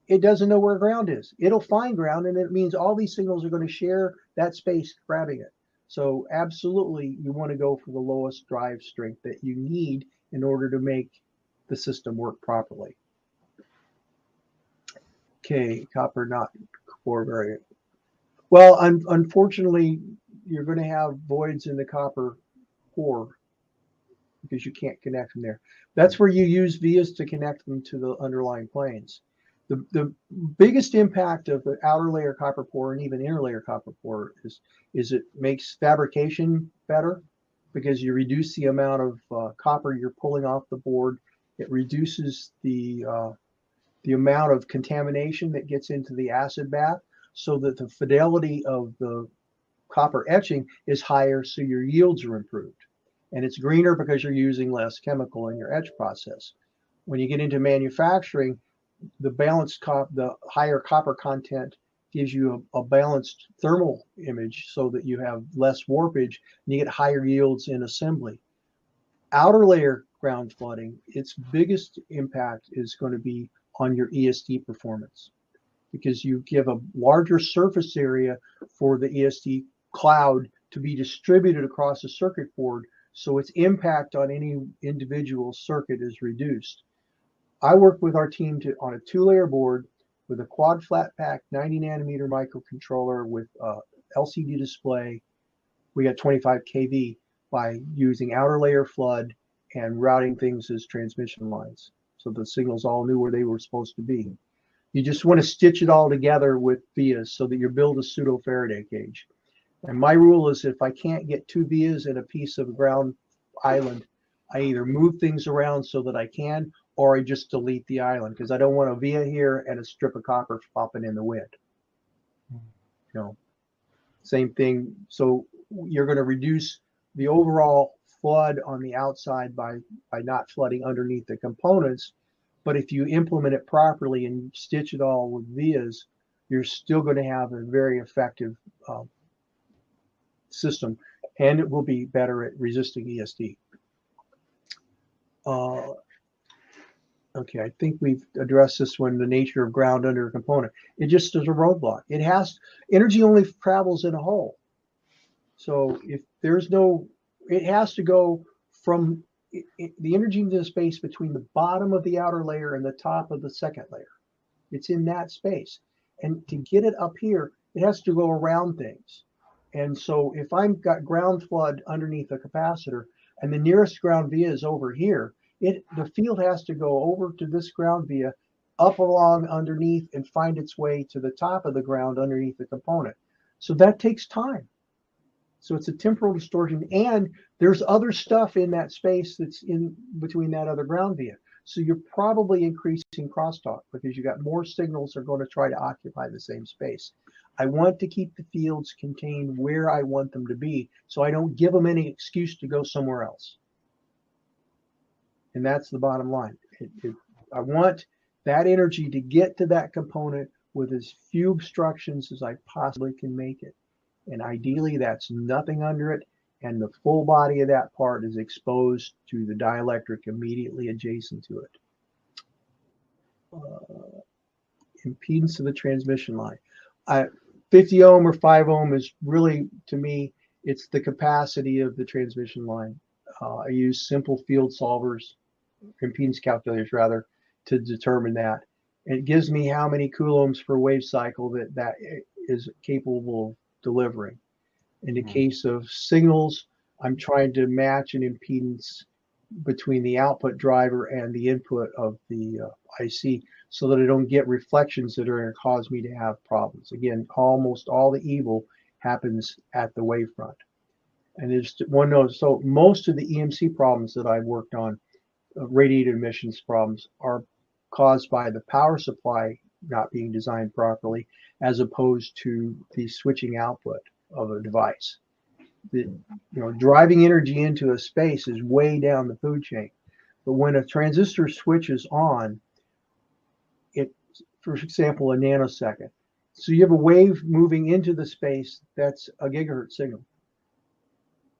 It doesn't know where ground is. It'll find ground, and it means all these signals are going to share that space grabbing it. So absolutely, you want to go for the lowest drive strength that you need in order to make the system work properly. Okay, copper not core variant. Well, unfortunately, you're going to have voids in the copper core because you can't connect them there. That's where you use vias to connect them to the underlying planes. The biggest impact of the outer layer copper core and even inner layer copper core is it makes fabrication better, because you reduce the amount of copper you're pulling off the board. It reduces the amount of contamination that gets into the acid bath, so that the fidelity of the copper etching is higher, so your yields are improved. And it's greener because you're using less chemical in your etch process. When you get into manufacturing, the higher copper content gives you a balanced thermal image, so that you have less warpage and you get higher yields in assembly. Outer layer ground flooding, its biggest impact is going to be on your ESD performance, because you give a larger surface area for the ESD cloud to be distributed across the circuit board, so its impact on any individual circuit is reduced. I work with our team on a 2-layer board with a quad flat pack 90 nanometer microcontroller with LCD display. We got 25 kV by using outer layer flood and routing things as transmission lines, so the signals all knew where they were supposed to be. You just want to stitch it all together with vias so that you build a pseudo Faraday cage. And my rule is, if I can't get 2 vias in a piece of ground island, I either move things around so that I can, or I just delete the island, because I don't want a via here and a strip of copper flopping in the wind. Same thing. So you're going to reduce the overall flood on the outside by not flooding underneath the components. But if you implement it properly and stitch it all with vias, you're still going to have a very effective system, and it will be better at resisting ESD. Okay, I think we've addressed this one, the nature of ground under a component. It just is a roadblock. Energy only travels in a hole. So if there's it has to go from the energy into the space between the bottom of the outer layer and the top of the second layer. It's in that space. And to get it up here, it has to go around things. And so if I've got ground flood underneath a capacitor and the nearest ground via is over here, the field has to go over to this ground via, up along underneath, and find its way to the top of the ground underneath the component. So that takes time. So it's a temporal distortion, and there's other stuff in that space that's in between that other ground via. So you're probably increasing crosstalk because you got more signals are going to try to occupy the same space. I want to keep the fields contained where I want them to be, so I don't give them any excuse to go somewhere else. And that's the bottom line. I want that energy to get to that component with as few obstructions as I possibly can make it. And ideally, that's nothing under it, and the full body of that part is exposed to the dielectric immediately adjacent to it. Impedance of the transmission line. 50 ohm or 5 ohm is really, to me, it's the capacity of the transmission line. I use simple field solvers, impedance calculators rather, to determine that. And it gives me how many coulombs per wave cycle that is capable of delivering. In the case of signals, I'm trying to match an impedance between the output driver and the input of the IC so that I don't get reflections that are going to cause me to have problems. Again, almost all the evil happens at the wavefront. And there's one note, so most of the EMC problems that I've worked on, radiated emissions problems, are caused by the power supply not being designed properly as opposed to the switching output of a device. Driving energy into a space is way down the food chain. But when a transistor switches on, for example, a nanosecond. So you have a wave moving into the space, that's a gigahertz signal.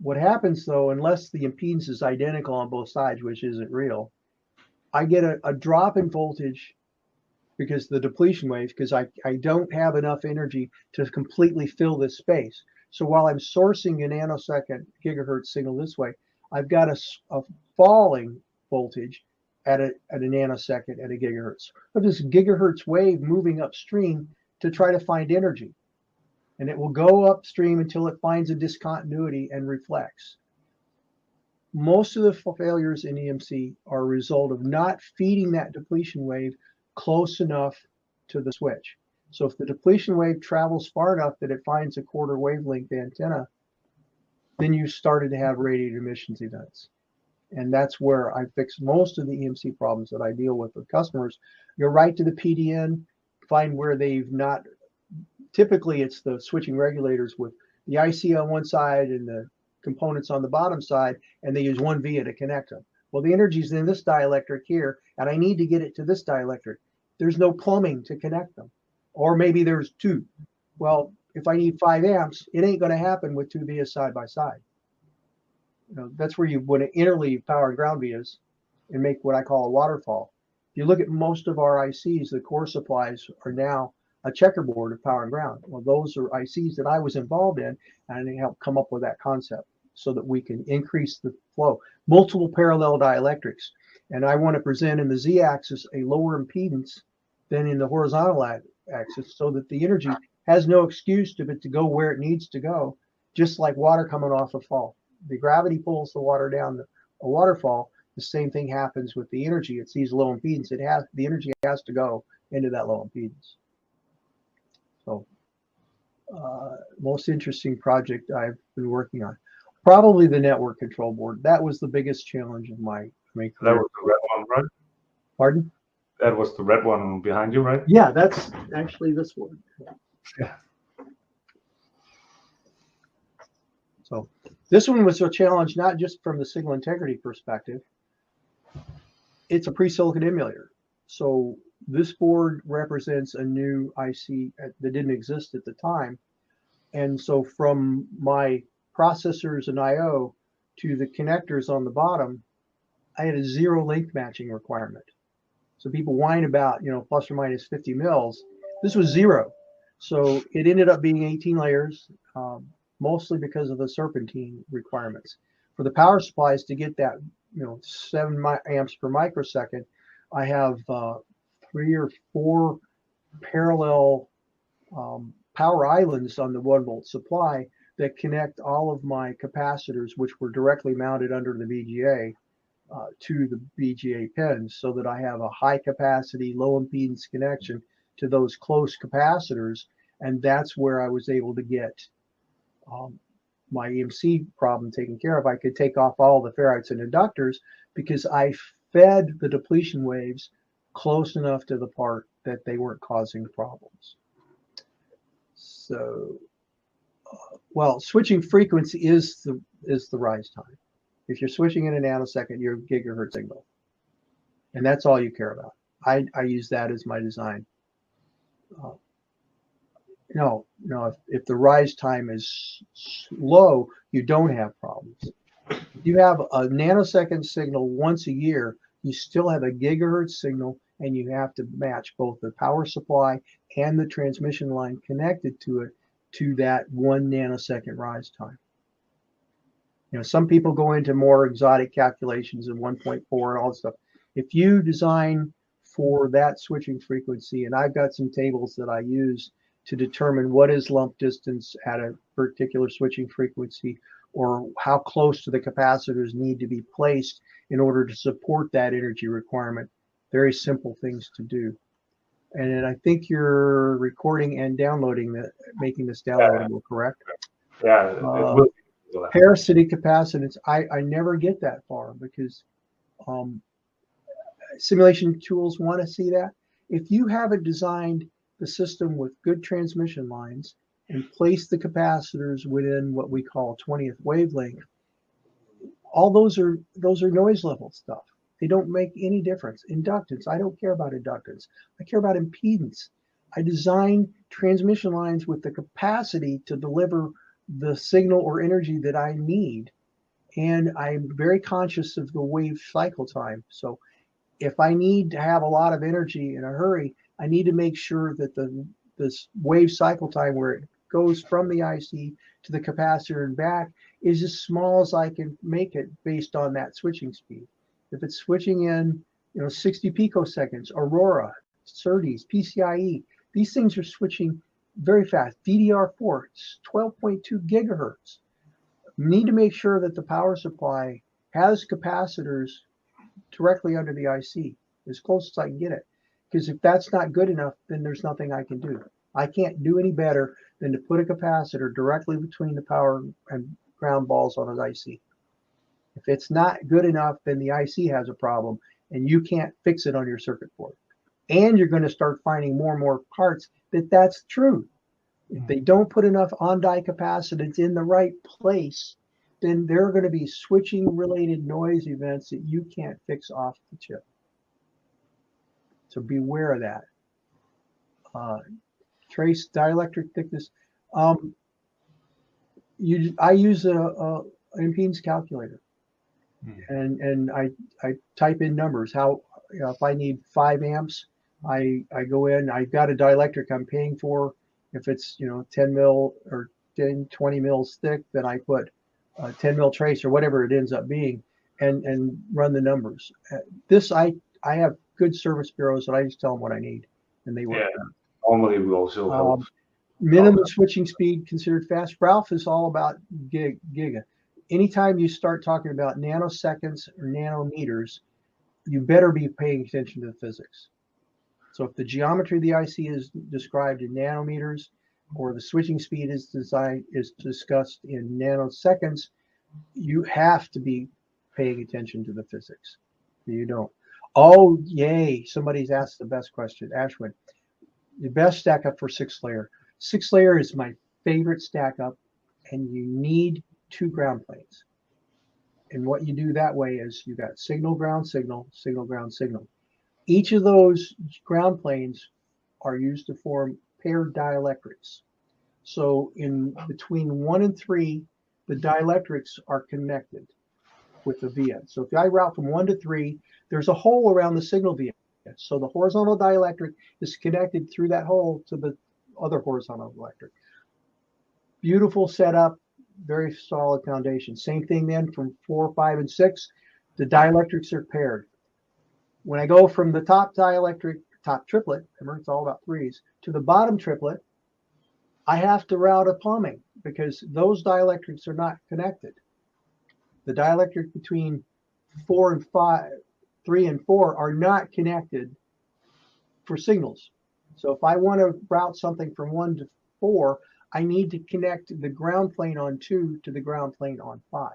What happens though, unless the impedance is identical on both sides, which isn't real, I get a drop in voltage because the depletion wave, because I don't have enough energy to completely fill this space. So while I'm sourcing a nanosecond gigahertz signal this way, I've got a falling voltage at a nanosecond at a gigahertz. But this gigahertz wave moving upstream to try to find energy. And it will go upstream until it finds a discontinuity and reflects. Most of the failures in EMC are a result of not feeding that depletion wave close enough to the switch. So if the depletion wave travels far enough that it finds a quarter wavelength antenna, then you started to have radiated emissions events. And that's where I fix most of the EMC problems that I deal with customers. Go right to the PDN, find where they've not, typically it's the switching regulators with the IC on one side and the components on the bottom side, and they use one via to connect them. Well, the energy's in this dielectric here, and I need to get it to this dielectric. There's no plumbing to connect them. Or maybe there's two. Well, if I need 5 amps, it ain't going to happen with two vias side by side. That's where you want to interleave power and ground vias and make what I call a waterfall. If you look at most of our ICs, the core supplies are now a checkerboard of power and ground. Well, those are ICs that I was involved in, and I helped come up with that concept so that we can increase the flow. Multiple parallel dielectrics. And I want to present in the Z-axis a lower impedance than in the horizontal axis so that the energy has no excuse to go where it needs to go, just like water coming off a fall. The gravity pulls the water down a waterfall. The same thing happens with the energy. It sees low impedance. The energy has to go into that low impedance. So, most interesting project I've been working on, probably the network control board. That was the biggest challenge of my career. That was the red one, right? Pardon? That was the red one behind you, right? Yeah, that's actually this one. Yeah. So this one was a challenge, not just from the signal integrity perspective. It's a pre-silicon emulator. So this board represents a new IC that didn't exist at the time. And so from my processors and IO to the connectors on the bottom, I had a 0 link matching requirement. So people whine about, plus or minus 50 mils. This was 0. So it ended up being 18 layers, mostly because of the serpentine requirements. For the power supplies to get that, 7 amps per microsecond, I have 3 or 4 parallel power islands on the 1 volt supply that connect all of my capacitors, which were directly mounted under the VGA, to the VGA pins, so that I have a high capacity, low impedance connection to those close capacitors. And that's where I was able to get my EMC problem taken care of. I could take off all the ferrites and inductors because I fed the depletion waves close enough to the part that they weren't causing problems. So, well, switching frequency is the rise time. If you're switching in a nanosecond, you're a gigahertz signal, and that's all you care about. I use that as my design. No, if the rise time is low, you don't have problems. If you have a nanosecond signal once a year, you still have a gigahertz signal, and you have to match both the power supply and the transmission line connected to it to that 1 nanosecond rise time. Some people go into more exotic calculations of 1.4 and all that stuff. If you design for that switching frequency, and I've got some tables that I use to determine what is lump distance at a particular switching frequency, or how close to the capacitors need to be placed in order to support that energy requirement. Very simple things to do. And I think you're recording and downloading making this downloadable, correct? Yeah, it will. Parasitic capacitance, I never get that far because simulation tools want to see that. If you haven't designed the system with good transmission lines and place the capacitors within what we call 20th wavelength, all those are noise level stuff. They don't make any difference. Inductance, I don't care about inductance. I care about impedance. I design transmission lines with the capacity to deliver the signal or energy that I need. And I'm very conscious of the wave cycle time. So if I need to have a lot of energy in a hurry, I need to make sure that this wave cycle time where it goes from the IC to the capacitor and back is as small as I can make it based on that switching speed. If it's switching in, 60 picoseconds, Aurora, SerDes, PCIe, these things are switching very fast. DDR4, it's 12.2 gigahertz. You need to make sure that the power supply has capacitors directly under the IC, as close as I can get it. Because if that's not good enough, then there's nothing I can do. I can't do any better than to put a capacitor directly between the power and ground balls on an IC. If it's not good enough, then the IC has a problem, and you can't fix it on your circuit board. And you're going to start finding more and more parts that's true. If they don't put enough on-die capacitance in the right place, then there are going to be switching-related noise events that you can't fix off the chip. So beware of that. Trace dielectric thickness. I use an impedance calculator, and I type in numbers. If I need 5 amps, I go in. I've got a dielectric I'm paying for. If it's 10 mil or 10, 20 mils thick, then I put 10 mil trace or whatever it ends up being, and run the numbers. I have good service bureaus that I just tell them what I need, and they work. Yeah, normally we also help. Minimum switching speed considered fast. Ralph is all about giga. Anytime you start talking about nanoseconds or nanometers, you better be paying attention to the physics. So if the geometry of the IC is described in nanometers, or the switching speed is discussed in nanoseconds, you have to be paying attention to the physics. You don't. Oh, yay. Somebody's asked the best question. Ashwin, the best stack up for 6-layer. 6-layer is my favorite stack up, and you need 2 ground planes. And what you do that way is you got signal, ground, signal, signal, ground, signal. Each of those ground planes are used to form paired dielectrics. So in between 1 and 3, the dielectrics are connected with the via. So if I route from 1 to 3, there's a hole around the signal via. So the horizontal dielectric is connected through that hole to the other horizontal electric. Beautiful setup, very solid foundation. Same thing then from 4, 5, and 6, the dielectrics are paired. When I go from the top dielectric, top triplet, remember it's all about 3s, to the bottom triplet, I have to route a plumbing because those dielectrics are not connected. The dielectric between 4 and 5, 3 and 4 are not connected for signals. So if I want to route something from 1 to 4, I need to connect the ground plane on 2 to the ground plane on 5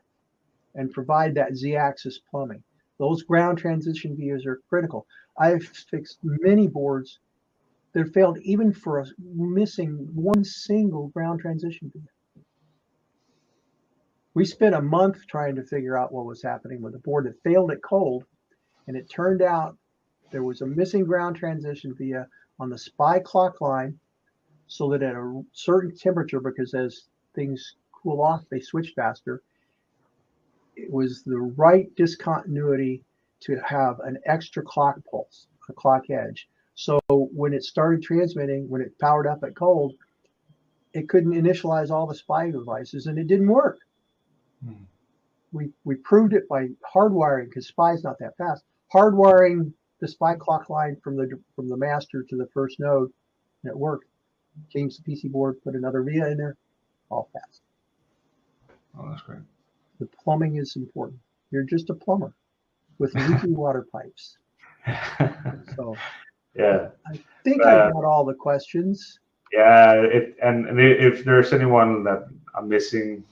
and provide that Z-axis plumbing. Those ground transition vias are critical. I've fixed many boards that failed even for us missing one single ground transition via. We spent a month trying to figure out what was happening with a board that failed at cold, and it turned out there was a missing ground transition via on the SPI clock line, so that at a certain temperature, because as things cool off, they switch faster, it was the right discontinuity to have an extra clock pulse, a clock edge. So when it started transmitting, when it powered up at cold, it couldn't initialize all the SPI devices, and it didn't work. We proved it by hardwiring, because SPI is not that fast. Hardwiring the SPI clock line from the master to the first node, and it worked. Changed the PC board, put another via in there, all fast. Oh, that's great. The plumbing is important. You're just a plumber with leaky water pipes. So yeah, I think I got all the questions. Yeah, and if there's anyone that I'm missing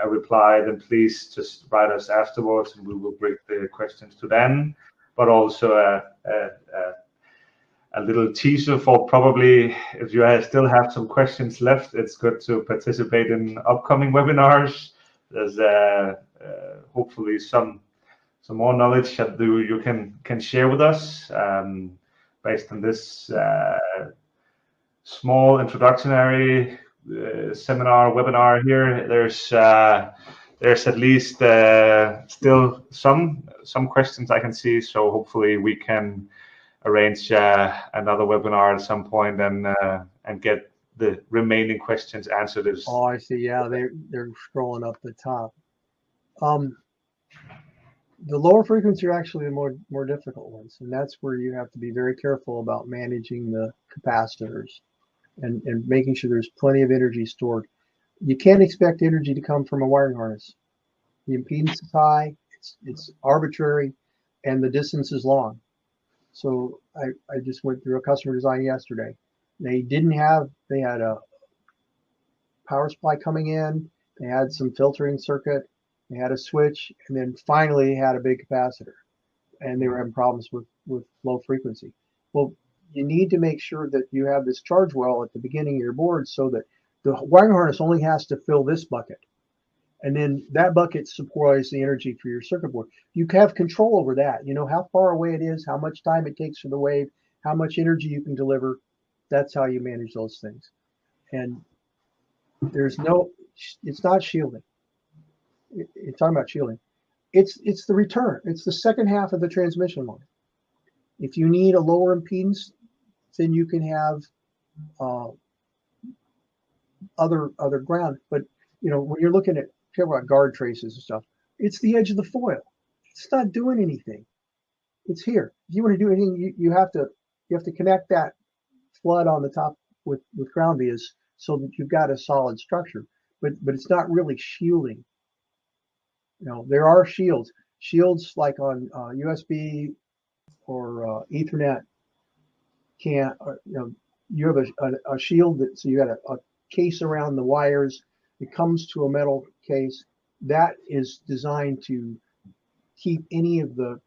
a reply, then please just write us afterwards, and we will bring the questions to them. But also a little teaser for probably if you still have some questions left, it's good to participate in upcoming webinars. There's hopefully some more knowledge that you can share with us based on this small introductory seminar webinar here. There's at least still some questions I can see, so hopefully we can arrange another webinar at some point and get the remaining questions answered. Oh, I see. Yeah, they're scrolling up the top. The lower frequency are actually the more difficult ones, and that's where you have to be very careful about managing the capacitors and making sure there's plenty of energy stored. You can't expect energy to come from a wiring harness. The impedance is high, it's arbitrary, and the distance is long. So I just went through a customer design yesterday. They had a power supply coming in, they had some filtering circuit, they had a switch, and then finally had a big capacitor, and they were having problems with low frequency. Well, you need to make sure that you have this charge well at the beginning of your board so that the wiring harness only has to fill this bucket. And then that bucket supplies the energy for your circuit board. You have control over that. You know how far away it is, how much time it takes for the wave, how much energy you can deliver. That's how you manage those things. And it's not shielding. It's talking about shielding. It's the return. It's the second half of the transmission line. If you need a lower impedance, then you can have other ground. But you know, when you're looking at guard traces and stuff, it's the edge of the foil. It's not doing anything. It's here. If you want to do anything, you have to connect that flood on the top with ground vias so that you've got a solid structure. But it's not really shielding. You know, there are shields like on USB or Ethernet. You have a shield so you got a case around the wires. It comes to a metal case that is designed to keep any of the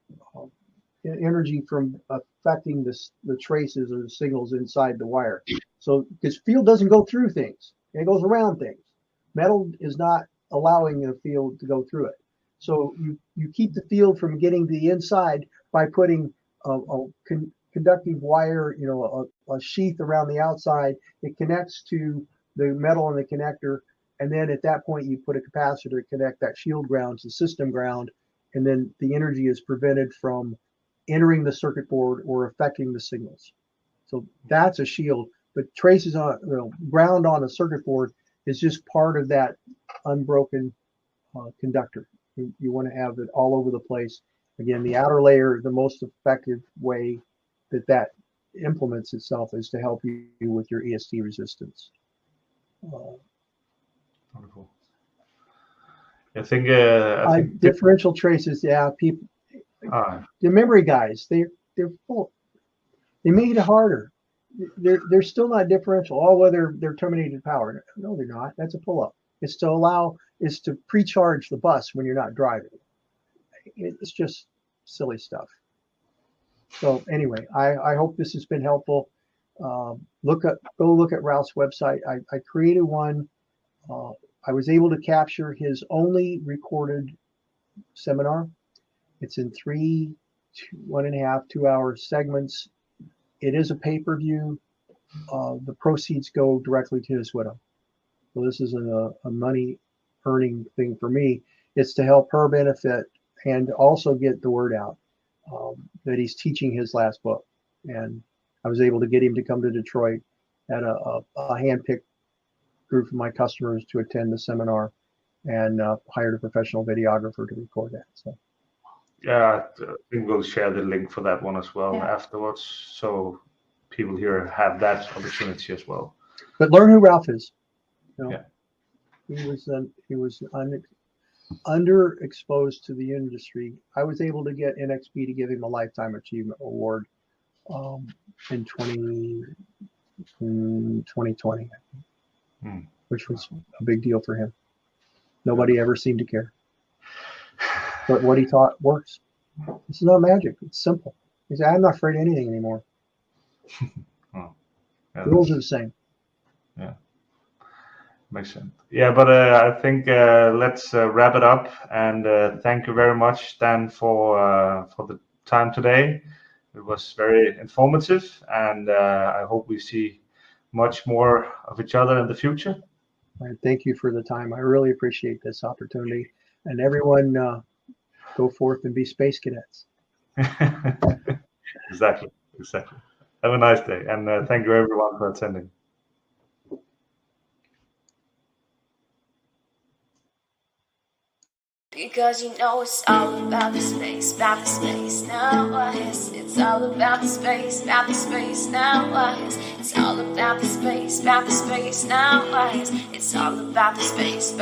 energy from affecting the traces or the signals inside the wire. So because field doesn't go through things, it goes around things. Metal is not allowing the field to go through it. So you keep the field from getting to the inside by putting a conductive wire, a sheath around the outside. It connects to the metal in the connector, and then at that point you put a capacitor to connect that shield ground to system ground, and then the energy is prevented from entering the circuit board or affecting the signals. So that's a shield. But traces on ground on a circuit board is just part of that unbroken conductor. You want to have it all over the place. Again, the outer layer, the most effective way that implements itself is to help you with your ESD resistance. Wonderful. I think differential traces. Yeah, people. The memory guys, they're full. They made it harder. They're still not differential. All whether they're terminated power. No, they're not. That's a pull-up. It's to pre-charge the bus when you're not driving. It's just silly stuff. So anyway, I hope this has been helpful. Go look at Ralph's website. I created one. I was able to capture his only recorded seminar. It's in 3 1.5 2-hour segments. It is a pay-per-view. The proceeds go directly to his widow. So this isn't a money earning thing for me. It's to help her benefit and also get the word out that he's teaching his last book. And I was able to get him to come to Detroit at a hand-picked group of my customers to attend the seminar, and hired a professional videographer to record that. So. Yeah, I think we'll share the link for that one as well afterwards, so people here have that opportunity as well. But learn who Ralph is. You know, yeah. He was underexposed to the industry. I was able to get NXP to give him a Lifetime Achievement Award in 2020, which was a big deal for him. Nobody ever seemed to care. But what he taught works. This is not magic. It's simple. He said, I'm not afraid of anything anymore. The rules are the same. Yeah. Makes sense. Yeah, but I think let's wrap it up. And thank you very much, Dan, for the time today. It was very informative, and I hope we see much more of each other in the future. All right, thank you for the time. I really appreciate this opportunity. And everyone, go forth and be space cadets. Exactly. Have a nice day, and thank you everyone for attending. Because you know it's all about the space now. It's all about the space now. It's all about the space now. It's all about the space.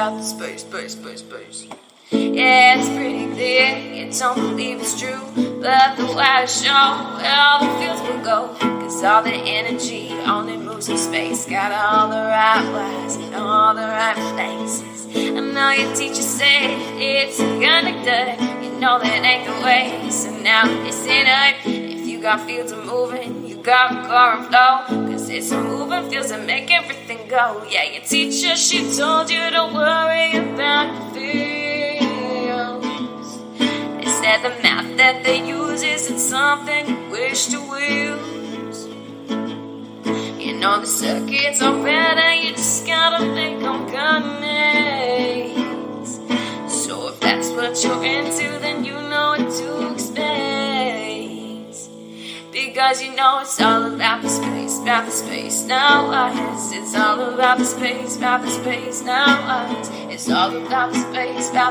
Yeah, it's pretty clear, you don't believe it's true, but the wider show where all the fields will go, cause all the energy only moves in space, got all the right wires in all the right places. I know your teacher said it's a conductor, you know that ain't the way, so now listen up. If you got fields are moving, you got current flow, cause it's a moving fields that make everything go. Yeah, your teacher, she told you don't worry about the fields. That the math that they use isn't something you wish to use. You know the circuits are better, you just gotta think on connects. So if that's what you're into, then you know what to expect. Because you know it's all about the space now. It's all about the space now. It's all about the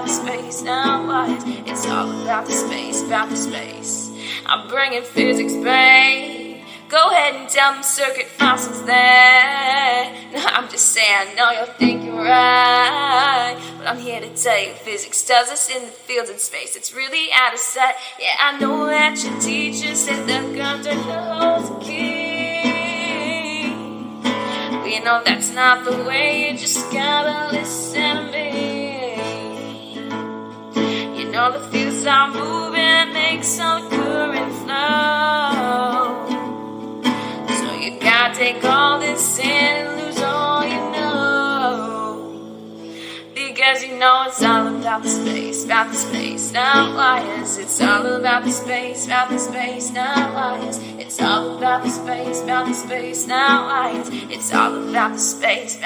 space now. It's all about the space. I'm bringing physics, babe. Go ahead and tell them circuit fossils there. No, I'm just saying, I know you'll think you're right, but I'm here to tell you physics does us in the fields in space. It's really out of sight. Yeah, I know that your teacher said the content holds the key. But you know that's not the way, you just gotta listen to me. You know the fields are moving, it makes all the current flow. You gotta take all this in and lose all you know. Because you know it's all about the space now. It's all about the space now. It's all about the space now. It's all about the space.